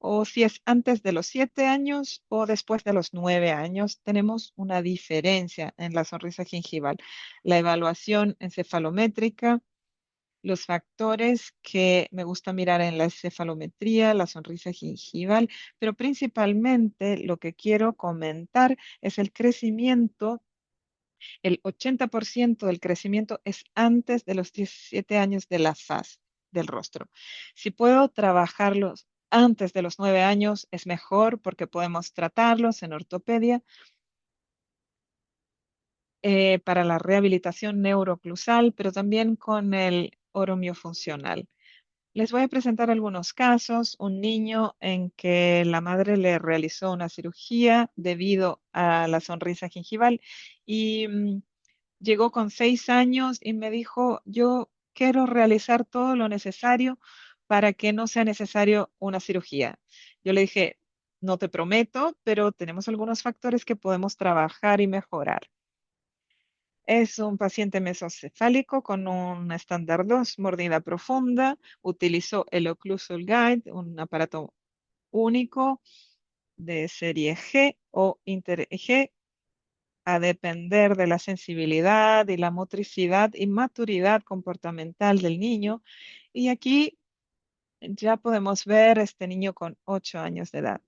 Speaker 1: o si es antes de los 7 años o después de los 9 años, tenemos una diferencia en la sonrisa gingival. La evaluación encefalométrica, los factores que me gusta mirar en la encefalometría, la sonrisa gingival, pero principalmente lo que quiero comentar es el crecimiento. El 80% del crecimiento es antes de los 17 años de la faz del rostro. Si puedo trabajarlos antes de los 9 años, es mejor porque podemos tratarlos en ortopedia para la rehabilitación neuroclusal, pero también con el oromiofuncional. Les voy a presentar algunos casos. Un niño en que la madre le realizó una cirugía debido a la sonrisa gingival y llegó con 6 años y me dijo, yo quiero realizar todo lo necesario para que no sea necesario una cirugía. Yo le dije, no te prometo, pero tenemos algunos factores que podemos trabajar y mejorar. Es un paciente mesocefálico con un estándar 2, mordida profunda. Utilizó el Occlusal Guide, un aparato único de serie G o Inter G, a depender de la sensibilidad y la motricidad y maturidad comportamental del niño. Y aquí ya podemos ver este niño con 8 años de edad.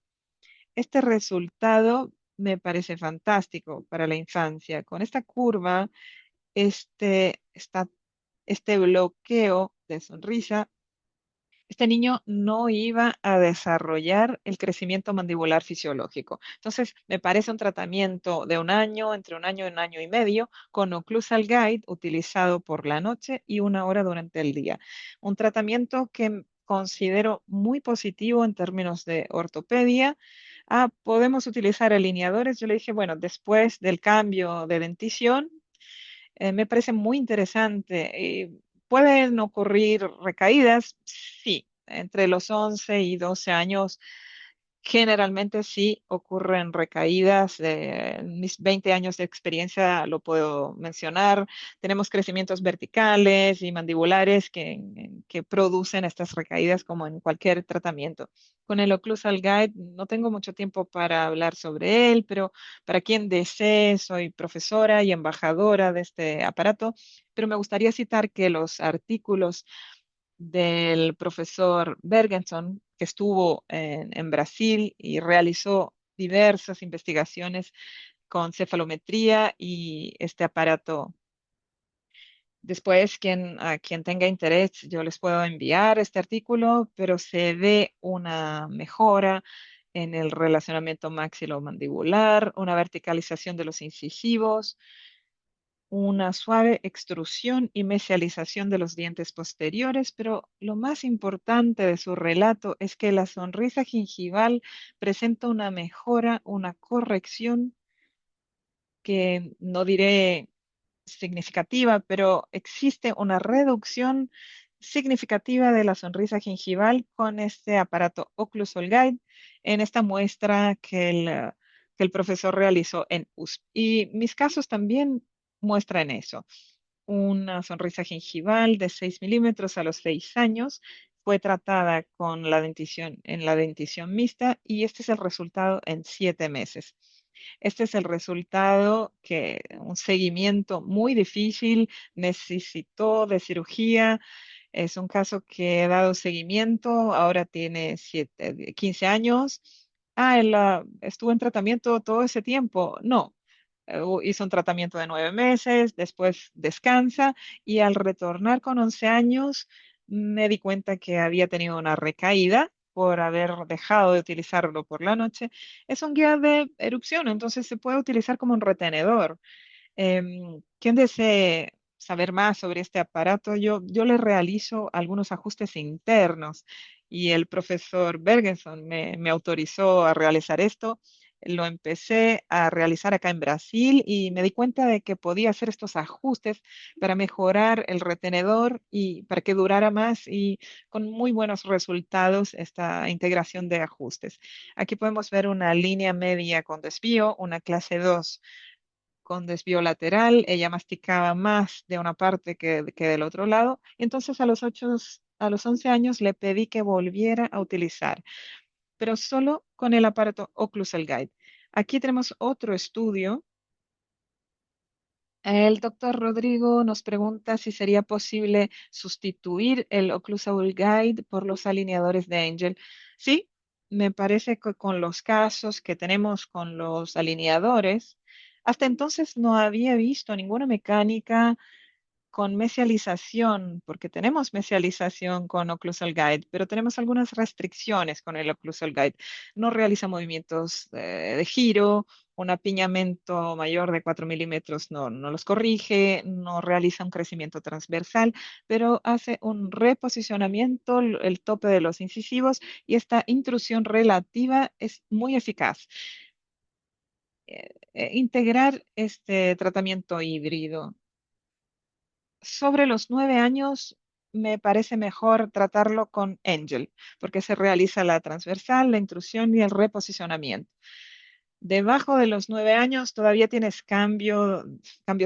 Speaker 1: Este resultado me parece fantástico para la infancia. Con esta curva, este bloqueo de sonrisa, este niño no iba a desarrollar el crecimiento mandibular fisiológico. Entonces, me parece un tratamiento de un año, entre un año y medio, con Occlusal Guide utilizado por la noche y 1 hora durante el día. Un tratamiento que considero muy positivo en términos de ortopedia. Podemos utilizar alineadores. Yo le dije, bueno, después del cambio de dentición, me parece muy interesante. ¿Pueden ocurrir recaídas? Sí, entre los 11 y 12 años generalmente sí ocurren recaídas. Mis 20 años de experiencia lo puedo mencionar. Tenemos crecimientos verticales y mandibulares que producen estas recaídas como en cualquier tratamiento. Con el Occlusal Guide no tengo mucho tiempo para hablar sobre él, pero para quien desee, soy profesora y embajadora de este aparato, pero me gustaría citar que los artículos del profesor Bergenson, que estuvo en Brasil y realizó diversas investigaciones con cefalometría y este aparato Después, a quien tenga interés, yo les puedo enviar este artículo, pero se ve una mejora en el relacionamiento maxilomandibular, una verticalización de los incisivos, una suave extrusión y mesialización de los dientes posteriores, pero lo más importante de su relato es que la sonrisa gingival presenta una mejora, una corrección que no diré significativa, pero existe una reducción significativa de la sonrisa gingival con este aparato Occlusal Guide en esta muestra que el profesor realizó en USP. Y mis casos también muestran eso. Una sonrisa gingival de 6 milímetros a los 6 años fue tratada con la dentición en la dentición mixta y este es el resultado en 7 meses. Este es el resultado que un seguimiento muy difícil necesitó de cirugía. Es un caso que he dado seguimiento, ahora tiene 15 años. Él estuvo en tratamiento todo ese tiempo. No, hizo un tratamiento de 9 meses, después descansa y al retornar con 11 años me di cuenta que había tenido una recaída por haber dejado de utilizarlo por la noche. Es un guía de erupción, entonces se puede utilizar como un retenedor. Quien desee saber más sobre este aparato, yo le realizo algunos ajustes internos y el profesor Bergenson me autorizó a realizar esto. Lo empecé a realizar acá en Brasil y me di cuenta de que podía hacer estos ajustes para mejorar el retenedor y para que durara más y con muy buenos resultados esta integración de ajustes. Aquí podemos ver una línea media con desvío, una clase 2 con desvío lateral, ella masticaba más de una parte que del otro lado. Entonces a los 11 años le pedí que volviera a utilizar, pero solo con el aparato Occlusal Guide. Aquí tenemos otro estudio. El doctor Rodrigo nos pregunta si sería posible sustituir el Occlusal Guide por los alineadores de Angel. Sí, me parece que con los casos que tenemos con los alineadores, hasta entonces no había visto ninguna mecánica con mesialización, porque tenemos mesialización con Occlusal Guide, pero tenemos algunas restricciones con el Occlusal Guide. No realiza movimientos de giro, un apiñamiento mayor de 4 milímetros no los corrige, no realiza un crecimiento transversal, pero hace un reposicionamiento, el tope de los incisivos, y esta intrusión relativa es muy eficaz. Integrar este tratamiento híbrido sobre los 9 años me parece mejor tratarlo con Angel, porque se realiza la transversal, la intrusión y el reposicionamiento. Debajo de los 9 años todavía tienes cambios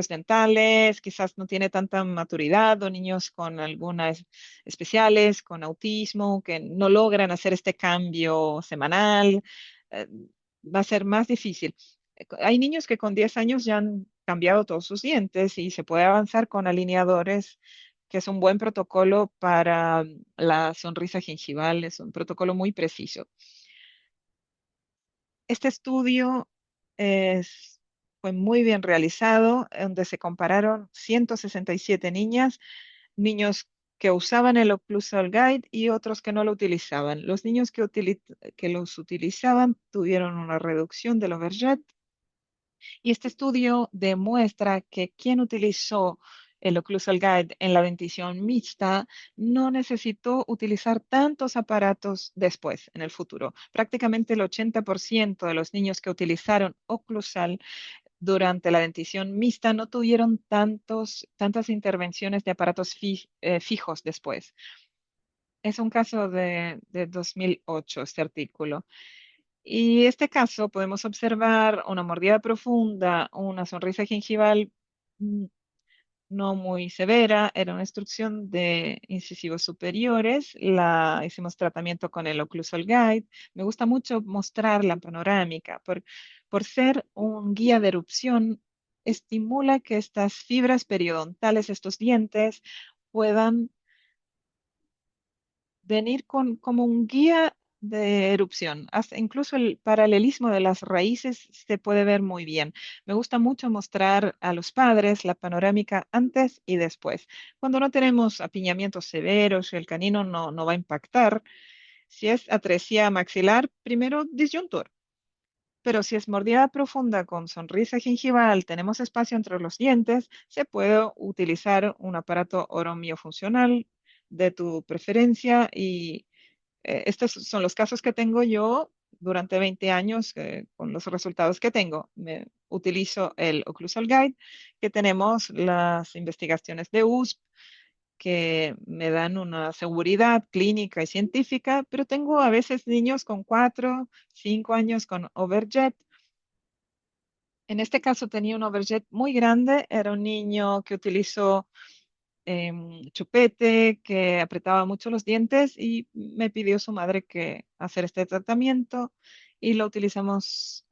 Speaker 1: dentales, quizás no tiene tanta maturidad o niños con algunas especiales, con autismo, que no logran hacer este cambio semanal. eh, Va a ser más difícil. Hay niños que con 10 años ya han cambiado todos sus dientes y se puede avanzar con alineadores, que es un buen protocolo para la sonrisa gingival, es un protocolo muy preciso. Este estudio fue muy bien realizado, donde se compararon 167 niñas, niños que usaban el Occlusal Guide y otros que no lo utilizaban. Los niños que los utilizaban tuvieron una reducción del overjet y este estudio demuestra que quien utilizó el Occlusal Guide en la dentición mixta no necesitó utilizar tantos aparatos después, en el futuro. Prácticamente el 80% de los niños que utilizaron Occlusal durante la dentición mixta no tuvieron tantas intervenciones de aparatos fijos después. Es un caso de 2008, este artículo. Y este caso podemos observar una mordida profunda, una sonrisa gingival mm, no muy severa, era una extrusión de incisivos superiores, la hicimos tratamiento con el Occlusal Guide. Me gusta mucho mostrar la panorámica, por ser un guía de erupción, estimula que estas fibras periodontales, estos dientes, puedan venir como un guía de erupción. Hasta incluso el paralelismo de las raíces se puede ver muy bien. Me gusta mucho mostrar a los padres la panorámica antes y después. Cuando no tenemos apiñamientos severos, el canino no va a impactar. Si es atresia maxilar, primero disyuntor. Pero si es mordida profunda con sonrisa gingival, tenemos espacio entre los dientes, se puede utilizar un aparato oromiofuncional de tu preferencia y estos son los casos que tengo yo durante 20 años con los resultados que tengo. Utilizo el Occlusal Guide, que tenemos las investigaciones de USP, que me dan una seguridad clínica y científica, pero tengo a veces niños con 4, 5 años con overjet. En este caso tenía un overjet muy grande, era un niño que utilizó chupete, que apretaba mucho los dientes y me pidió su madre que hacer este tratamiento y lo utilizamos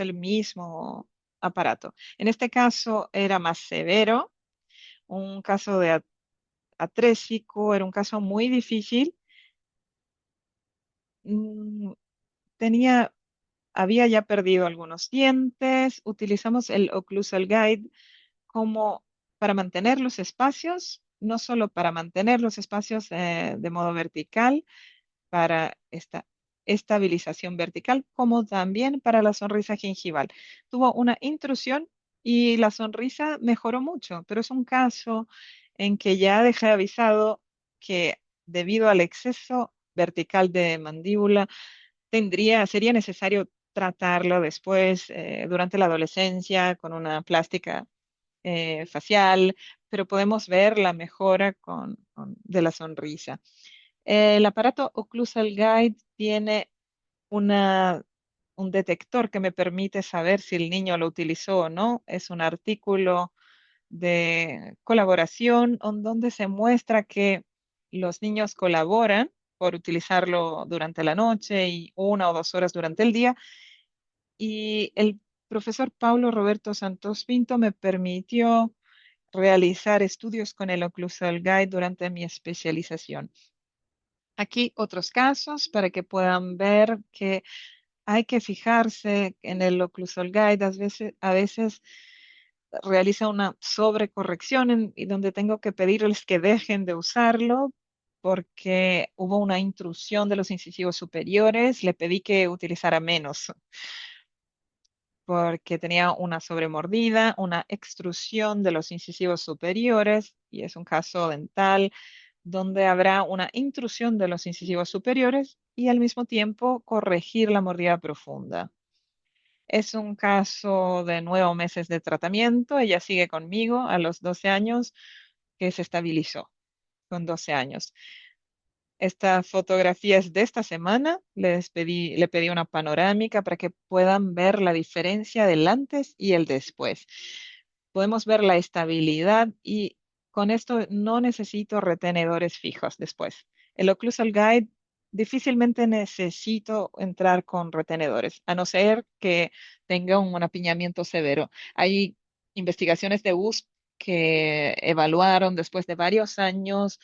Speaker 1: el mismo aparato. En este caso era más severo, un caso de atrésico, era un caso muy difícil. Mm, tenía, había ya perdido algunos dientes, utilizamos el Occlusal Guide como para mantener los espacios, no solo para mantener los espacios de modo vertical, para esta estabilización vertical, como también para la sonrisa gingival. Tuvo una intrusión y la sonrisa mejoró mucho, pero es un caso en que ya dejé avisado que debido al exceso vertical de mandíbula, sería necesario tratarlo después, durante la adolescencia, con una plástica facial, pero podemos ver la mejora de la sonrisa. El aparato Occlusal Guide tiene una, un detector que me permite saber si el niño lo utilizó o no. Es un artículo de colaboración donde se muestra que los niños colaboran por utilizarlo durante la noche y 1 o 2 horas durante el día. Y el profesor Paulo Roberto Santos Pinto me permitió realizar estudios con el Occlusal Guide durante mi especialización. Aquí otros casos para que puedan ver que hay que fijarse en el Occlusal Guide. A veces realiza una sobrecorrección y donde tengo que pedirles que dejen de usarlo porque hubo una intrusión de los incisivos superiores. Le pedí que utilizara menos porque tenía una sobremordida, una extrusión de los incisivos superiores y es un caso dental donde habrá una intrusión de los incisivos superiores y al mismo tiempo corregir la mordida profunda. Es un caso de 9 meses de tratamiento. Ella sigue conmigo a los 12 años, que se estabilizó con 12 años. Esta fotografía es de esta semana. Le pedí una panorámica para que puedan ver la diferencia del antes y el después. Podemos ver la estabilidad y con esto no necesito retenedores fijos después. El Occlusal Guide difícilmente necesito entrar con retenedores, a no ser que tenga un apiñamiento severo. Hay investigaciones de USP que evaluaron después de varios años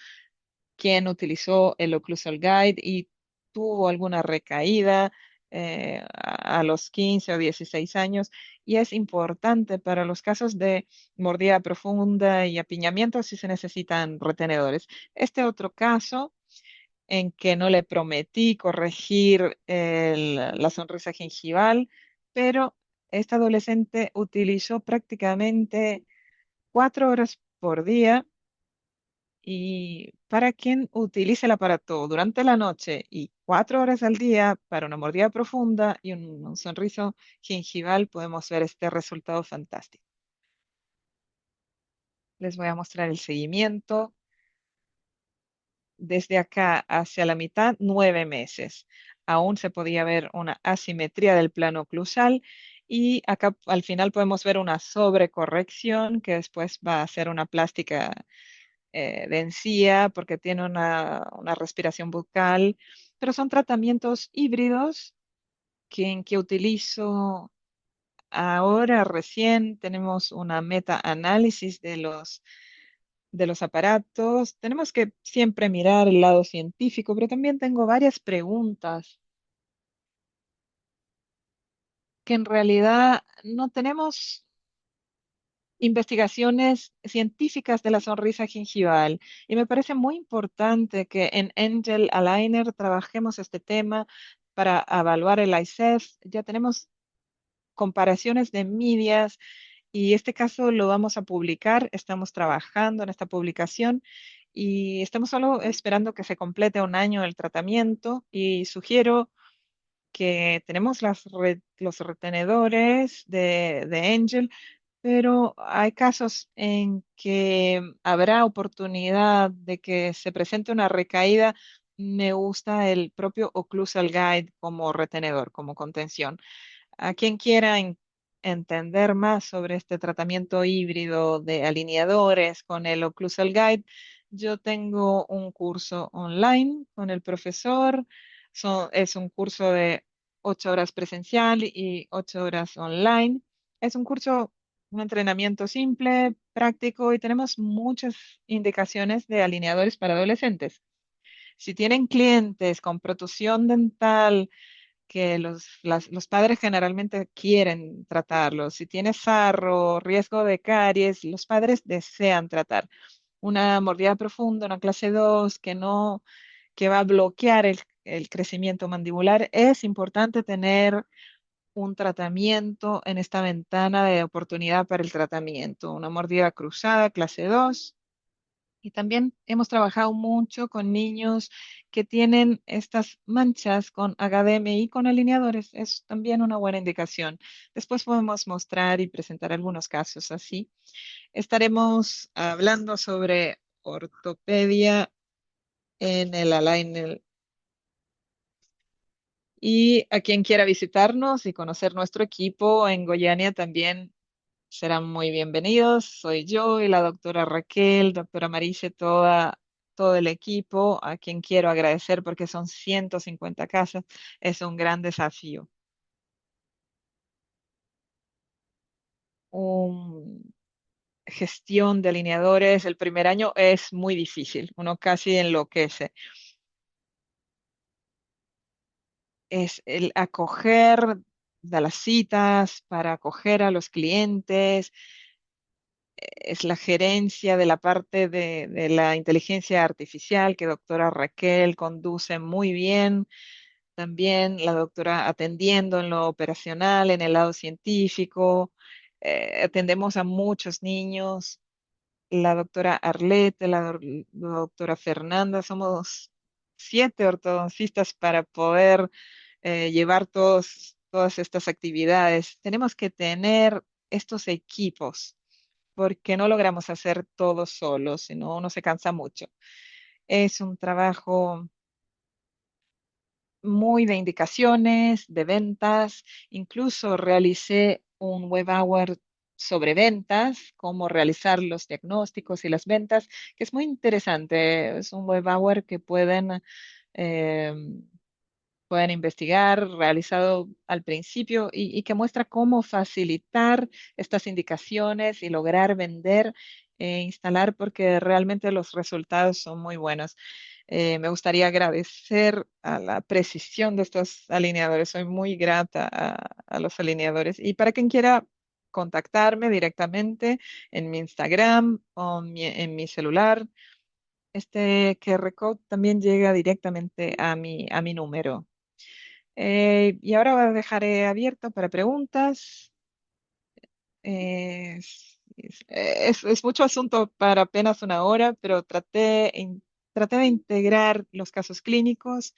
Speaker 1: quien utilizó el Occlusal Guide y tuvo alguna recaída a los 15 o 16 años. Y es importante para los casos de mordida profunda y apiñamiento si se necesitan retenedores. Este otro caso en que no le prometí corregir la sonrisa gingival, pero esta adolescente utilizó prácticamente 4 horas por día y para quien utilice el aparato durante la noche y 4 horas al día para una mordida profunda y un sonriso gingival, podemos ver este resultado fantástico. Les voy a mostrar el seguimiento. Desde acá hacia la mitad, 9 meses. Aún se podía ver una asimetría del plano oclusal y acá al final podemos ver una sobrecorrección que después va a ser una plástica de encía porque tiene una respiración bucal, pero son tratamientos híbridos en que utilizo ahora recién. Tenemos una meta-análisis de los de los aparatos. Tenemos que siempre mirar el lado científico, pero también tengo varias preguntas que en realidad no tenemos investigaciones científicas de la sonrisa gingival. Y me parece muy importante que en Angel Aligner trabajemos este tema para evaluar el ICEF. Ya tenemos comparaciones de medias y este caso lo vamos a publicar. Estamos trabajando en esta publicación y estamos solo esperando que se complete un año el tratamiento y sugiero que tenemos los retenedores de Angel, pero hay casos en que habrá oportunidad de que se presente una recaída. Me gusta el propio Occlusal Guide como retenedor, como contención. A quien quiera entender más sobre este tratamiento híbrido de alineadores con el Occlusal Guide, yo tengo un curso online con el profesor. Es un curso de 8 horas presencial y 8 horas online. Es un curso, un entrenamiento simple, práctico y tenemos muchas indicaciones de alineadores para adolescentes. Si tienen clientes con protusión dental, que los padres generalmente quieren tratarlos. Si tiene sarro, riesgo de caries, los padres desean tratar. Una mordida profunda, una clase 2 que no, que va a bloquear el crecimiento mandibular, es importante tener un tratamiento en esta ventana de oportunidad para el tratamiento. Una mordida cruzada, clase 2. Y también hemos trabajado mucho con niños que tienen estas manchas con HDMI y con alineadores. Es también una buena indicación. Después podemos mostrar y presentar algunos casos así. Estaremos hablando sobre ortopedia en el Aligner. Y a quien quiera visitarnos y conocer nuestro equipo en Goiânia también serán muy bienvenidos. Soy yo y la doctora Raquel, doctora Marice, todo el equipo, a quien quiero agradecer porque son 150 casas. Es un gran desafío. Un gestión de alineadores el primer año es muy difícil, uno casi enloquece. Es el acoger de las citas para acoger a los clientes, es la gerencia de la parte de la inteligencia artificial que doctora Raquel conduce muy bien. También la doctora atendiendo en lo operacional, en el lado científico. Atendemos a muchos niños. La doctora Arlette, la doctora Fernanda, somos 7 ortodoncistas para poder llevar todas estas actividades. Tenemos que tener estos equipos porque no logramos hacer todo solos, sino uno se cansa mucho. Es un trabajo muy de indicaciones, de ventas. Incluso realicé un web hour sobre ventas, cómo realizar los diagnósticos y las ventas, que es muy interesante. Es un web hour que eh, pueden investigar, realizado al principio y que muestra cómo facilitar estas indicaciones y lograr vender e instalar porque realmente los resultados son muy buenos. Me gustaría agradecer a la precisión de estos alineadores. Soy muy grata a los alineadores. Y para quien quiera contactarme directamente en mi Instagram o en mi celular, este QR code también llega directamente a mi número. Y ahora dejaré abierto para preguntas. Es mucho asunto para apenas una hora, pero traté de integrar los casos clínicos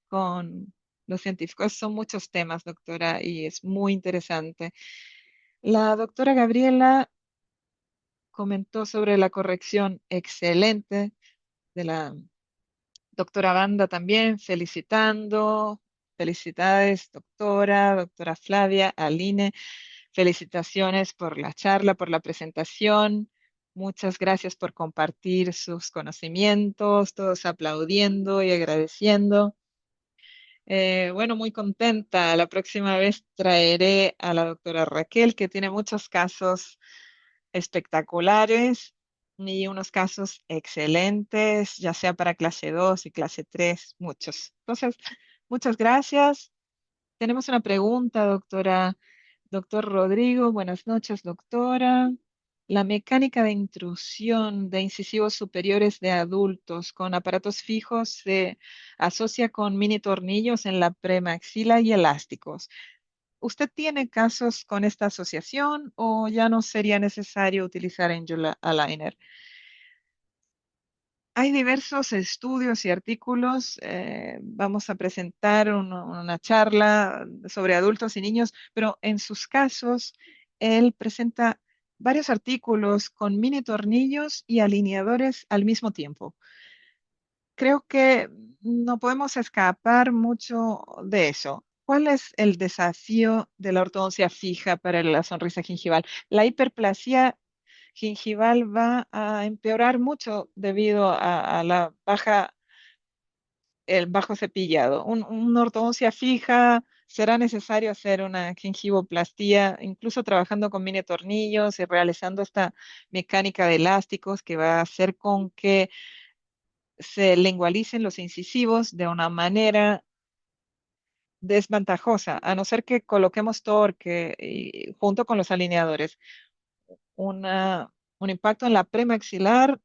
Speaker 1: con los científicos. Son muchos temas, doctora, y es muy interesante. La doctora Gabriela comentó sobre la corrección excelente de la doctora Banda también, felicitando. Felicidades, doctora Flavia, Aline. Felicitaciones por la charla, por la presentación. Muchas gracias por compartir sus conocimientos, todos aplaudiendo y agradeciendo. Bueno, muy contenta. La próxima vez traeré a la doctora Raquel, que tiene muchos casos espectaculares y unos casos excelentes, ya sea para clase 2 y clase 3, muchos. Entonces, muchas gracias. Tenemos una pregunta, doctora. Doctor Rodrigo, buenas noches, doctora. La mecánica de intrusión de incisivos superiores de adultos con aparatos fijos se asocia con mini tornillos en la premaxila y elásticos. ¿Usted tiene casos con esta asociación o ya no sería necesario utilizar Angel Aligner? Hay diversos estudios y artículos. Vamos a presentar una charla sobre adultos y niños, pero en sus casos, él presenta varios artículos con mini tornillos y alineadores al mismo tiempo. Creo que no podemos escapar mucho de eso. ¿Cuál es el desafío de la ortodoncia fija para la sonrisa gingival? La hiperplasia gingival va a empeorar mucho debido a la el bajo cepillado. Una ortodoncia fija, será necesario hacer una gingivoplastía, incluso trabajando con mini tornillos y realizando esta mecánica de elásticos que va a hacer con que se lengualicen los incisivos de una manera desventajosa, a no ser que coloquemos torque junto con los alineadores. Una, un impacto en la premaxilar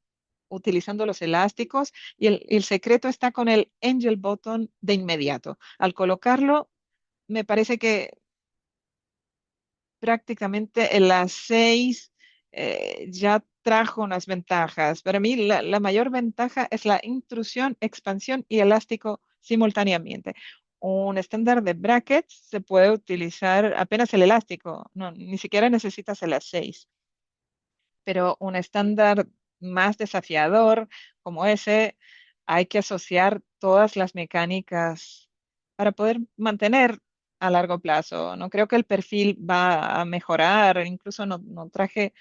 Speaker 1: utilizando los elásticos y el secreto está con el Angel Button de inmediato. Al colocarlo, me parece que prácticamente en las 6 ya trajo unas ventajas. Para mí, la mayor ventaja es la intrusión, expansión y elástico simultáneamente. Un estándar de brackets se puede utilizar apenas el elástico, no, ni siquiera necesitas el A6, pero un estándar más desafiador como ese, hay que asociar todas las mecánicas para poder mantener a largo plazo. No creo que el perfil va a mejorar, incluso no traje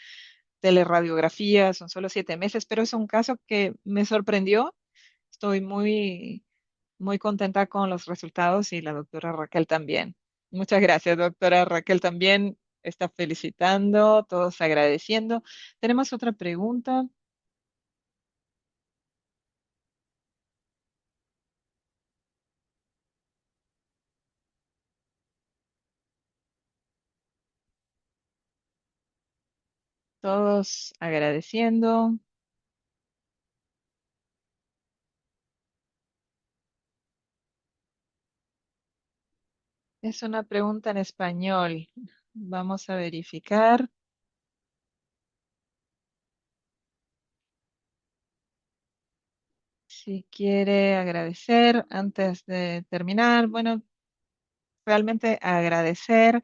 Speaker 1: teleradiografía, son solo 7 meses, pero es un caso que me sorprendió. Estoy muy contenta con los resultados y la doctora Raquel también. Muchas gracias, doctora Raquel también está felicitando, todos agradeciendo. Tenemos otra pregunta. Todos agradeciendo. Es una pregunta en español. Vamos a verificar si quiere agradecer antes de terminar. Bueno, realmente agradecer.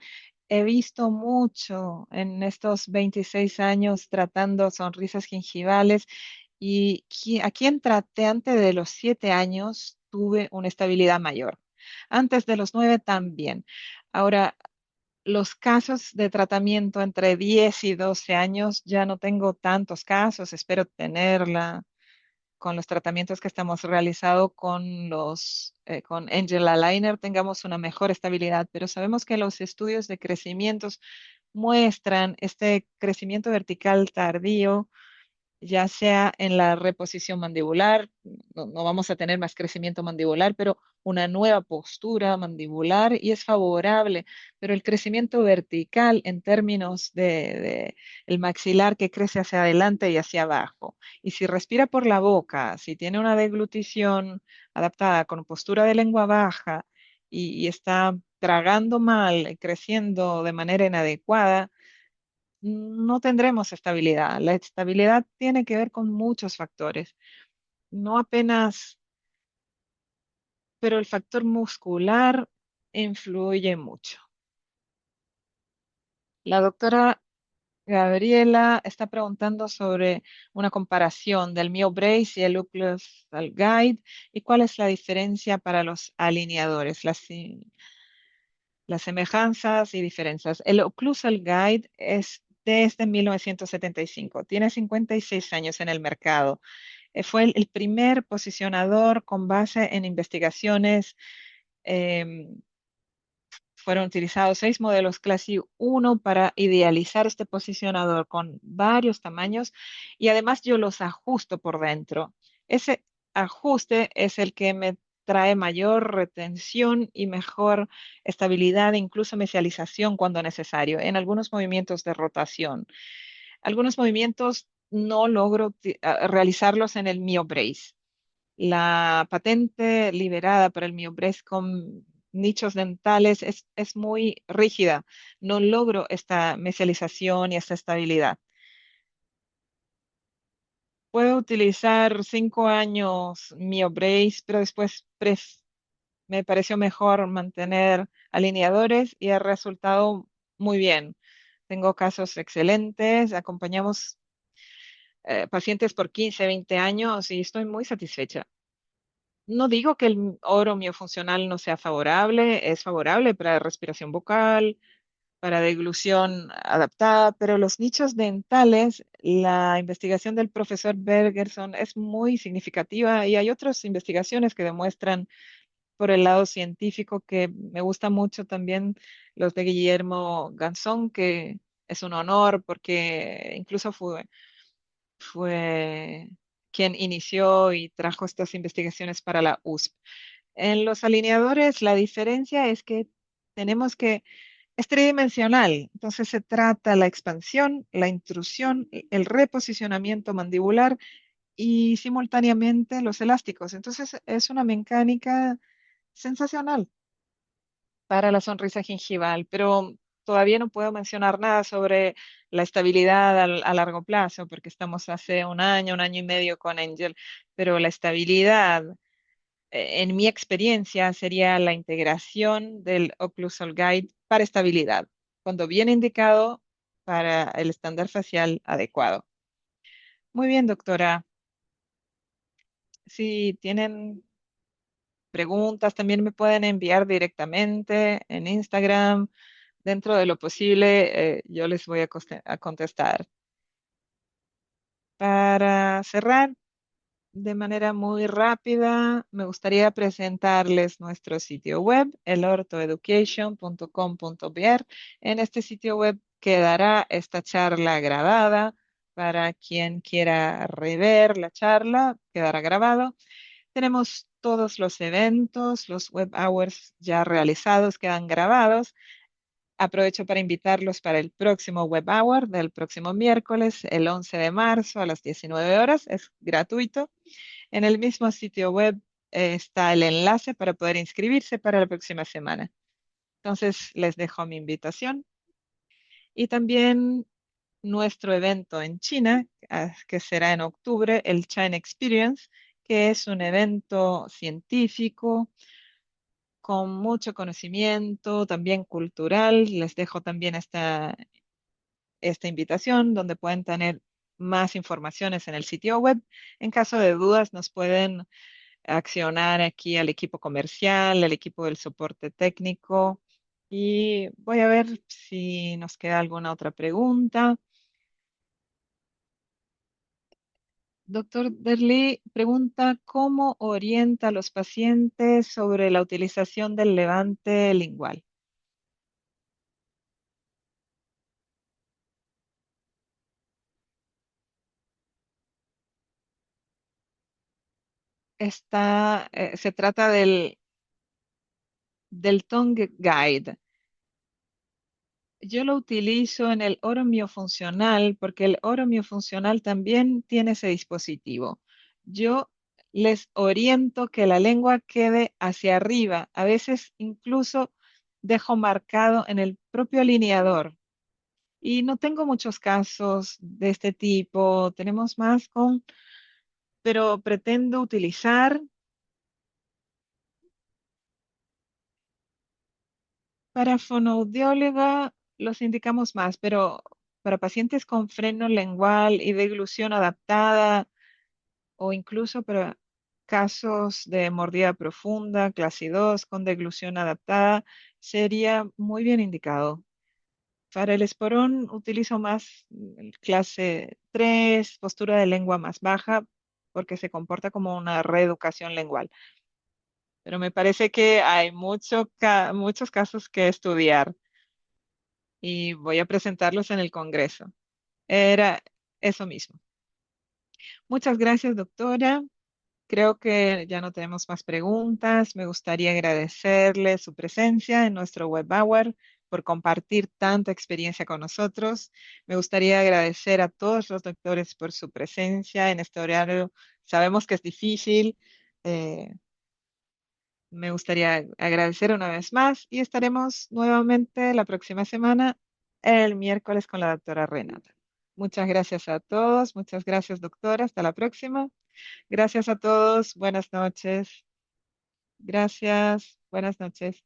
Speaker 1: He visto mucho en estos 26 años tratando sonrisas gingivales y a quien traté antes de los 7 años tuve una estabilidad mayor. Antes de los 9 también. Ahora, los casos de tratamiento entre 10 y 12 años ya no tengo tantos casos, espero tenerla con los tratamientos que estamos realizando con Angel Aligner tengamos una mejor estabilidad, pero sabemos que los estudios de crecimientos muestran este crecimiento vertical tardío ya sea en la reposición mandibular, no vamos a tener más crecimiento mandibular, pero una nueva postura mandibular y es favorable, pero el crecimiento vertical en términos de el maxilar que crece hacia adelante y hacia abajo. Y si respira por la boca, si tiene una deglutición adaptada con postura de lengua baja y está tragando mal, creciendo de manera inadecuada, no tendremos estabilidad. La estabilidad tiene que ver con muchos factores, no apenas, pero el factor muscular influye mucho. La doctora Gabriela está preguntando sobre una comparación del Mio Brace y el Occlusal Guide y cuál es la diferencia para los alineadores, las semejanzas y diferencias. El Occlusal Guide es desde 1975, tiene 56 años en el mercado. Fue el primer posicionador con base en investigaciones em, fueron utilizados 6 modelos Classy 1 para idealizar este posicionador con varios tamaños y además yo los ajusto por dentro. Ese ajuste es el que me trae mayor retención y mejor estabilidad e incluso mesialización cuando necesario en algunos movimientos de rotación. Algunos movimientos no logro realizarlos en el Mio Brace. La patente liberada para el MioBreast con nichos dentales es muy rígida. No logro esta mesialización y esta estabilidad. Puedo utilizar 5 años MioBrace, pero después me pareció mejor mantener alineadores y ha resultado muy bien. Tengo casos excelentes, acompañamos pacientes por 15, 20 años y estoy muy satisfecha. No digo que el oro miofuncional no sea favorable, es favorable para respiración vocal, para deglución adaptada, pero los nichos dentales, la investigación del profesor Bergerson es muy significativa y hay otras investigaciones que demuestran por el lado científico que me gusta mucho también los de Guillermo Gansón, que es un honor porque incluso fue quien inició y trajo estas investigaciones para la USP. En los alineadores, la diferencia es que tenemos que, es tridimensional, entonces se trata la expansión, la intrusión, el reposicionamiento mandibular y simultáneamente los elásticos. Entonces es una mecánica sensacional para la sonrisa gingival, pero todavía no puedo mencionar nada sobre la estabilidad a largo plazo, porque estamos hace un año y medio con Angel, pero la estabilidad, en mi experiencia, sería la integración del Occlusal Guide para estabilidad, cuando bien indicado para el estándar facial adecuado. Muy bien, doctora. Si tienen preguntas, también me pueden enviar directamente en Instagram. Dentro de lo posible, yo les voy a contestar. Para cerrar de manera muy rápida, me gustaría presentarles nuestro sitio web, elortoeducation.com.br. En este sitio web quedará esta charla grabada para quien quiera rever la charla, quedará grabado. Tenemos todos los eventos, los web hours ya realizados quedan grabados. Aprovecho para invitarlos para el próximo Web Hour del próximo miércoles, el 11 de marzo a las 19 horas. Es gratuito. En el mismo sitio web está el enlace para poder inscribirse para la próxima semana. Entonces, les dejo mi invitación. Y también nuestro evento en China, que será en octubre, el China Experience, que es un evento científico con mucho conocimiento, también cultural. Les dejo también esta invitación donde pueden tener más informaciones en el sitio web. En caso de dudas, nos pueden accionar aquí al equipo comercial, al equipo del soporte técnico. Y voy a ver si nos queda alguna otra pregunta. Doctor Derly pregunta, ¿cómo orienta a los pacientes sobre la utilización del levante lingual? Se trata del Tongue Guide. Yo lo utilizo en el oro miofuncional porque el oro miofuncional también tiene ese dispositivo. Yo les oriento que la lengua quede hacia arriba. A veces incluso dejo marcado en el propio alineador. Y no tengo muchos casos de este tipo. Tenemos más pero pretendo utilizar para fonoaudióloga, los indicamos más, pero para pacientes con freno lengual y deglución adaptada o incluso para casos de mordida profunda, clase 2 con deglución adaptada, sería muy bien indicado. Para el esporón utilizo más clase 3, postura de lengua más baja, porque se comporta como una reeducación lengual. pero me parece que hay muchos casos que estudiar y voy a presentarlos en el Congreso. Era eso mismo. Muchas gracias, doctora. Creo que ya no tenemos más preguntas. Me gustaría agradecerle su presencia en nuestro web hour por compartir tanta experiencia con nosotros. Me gustaría agradecer a todos los doctores por su presencia en este horario. Sabemos que es difícil. eh, Me gustaría agradecer una vez más y estaremos nuevamente la próxima semana, el miércoles, con la doctora Renata. Muchas gracias a todos. Muchas gracias, doctora. Hasta la próxima. Gracias a todos. Buenas noches. Gracias. Buenas noches.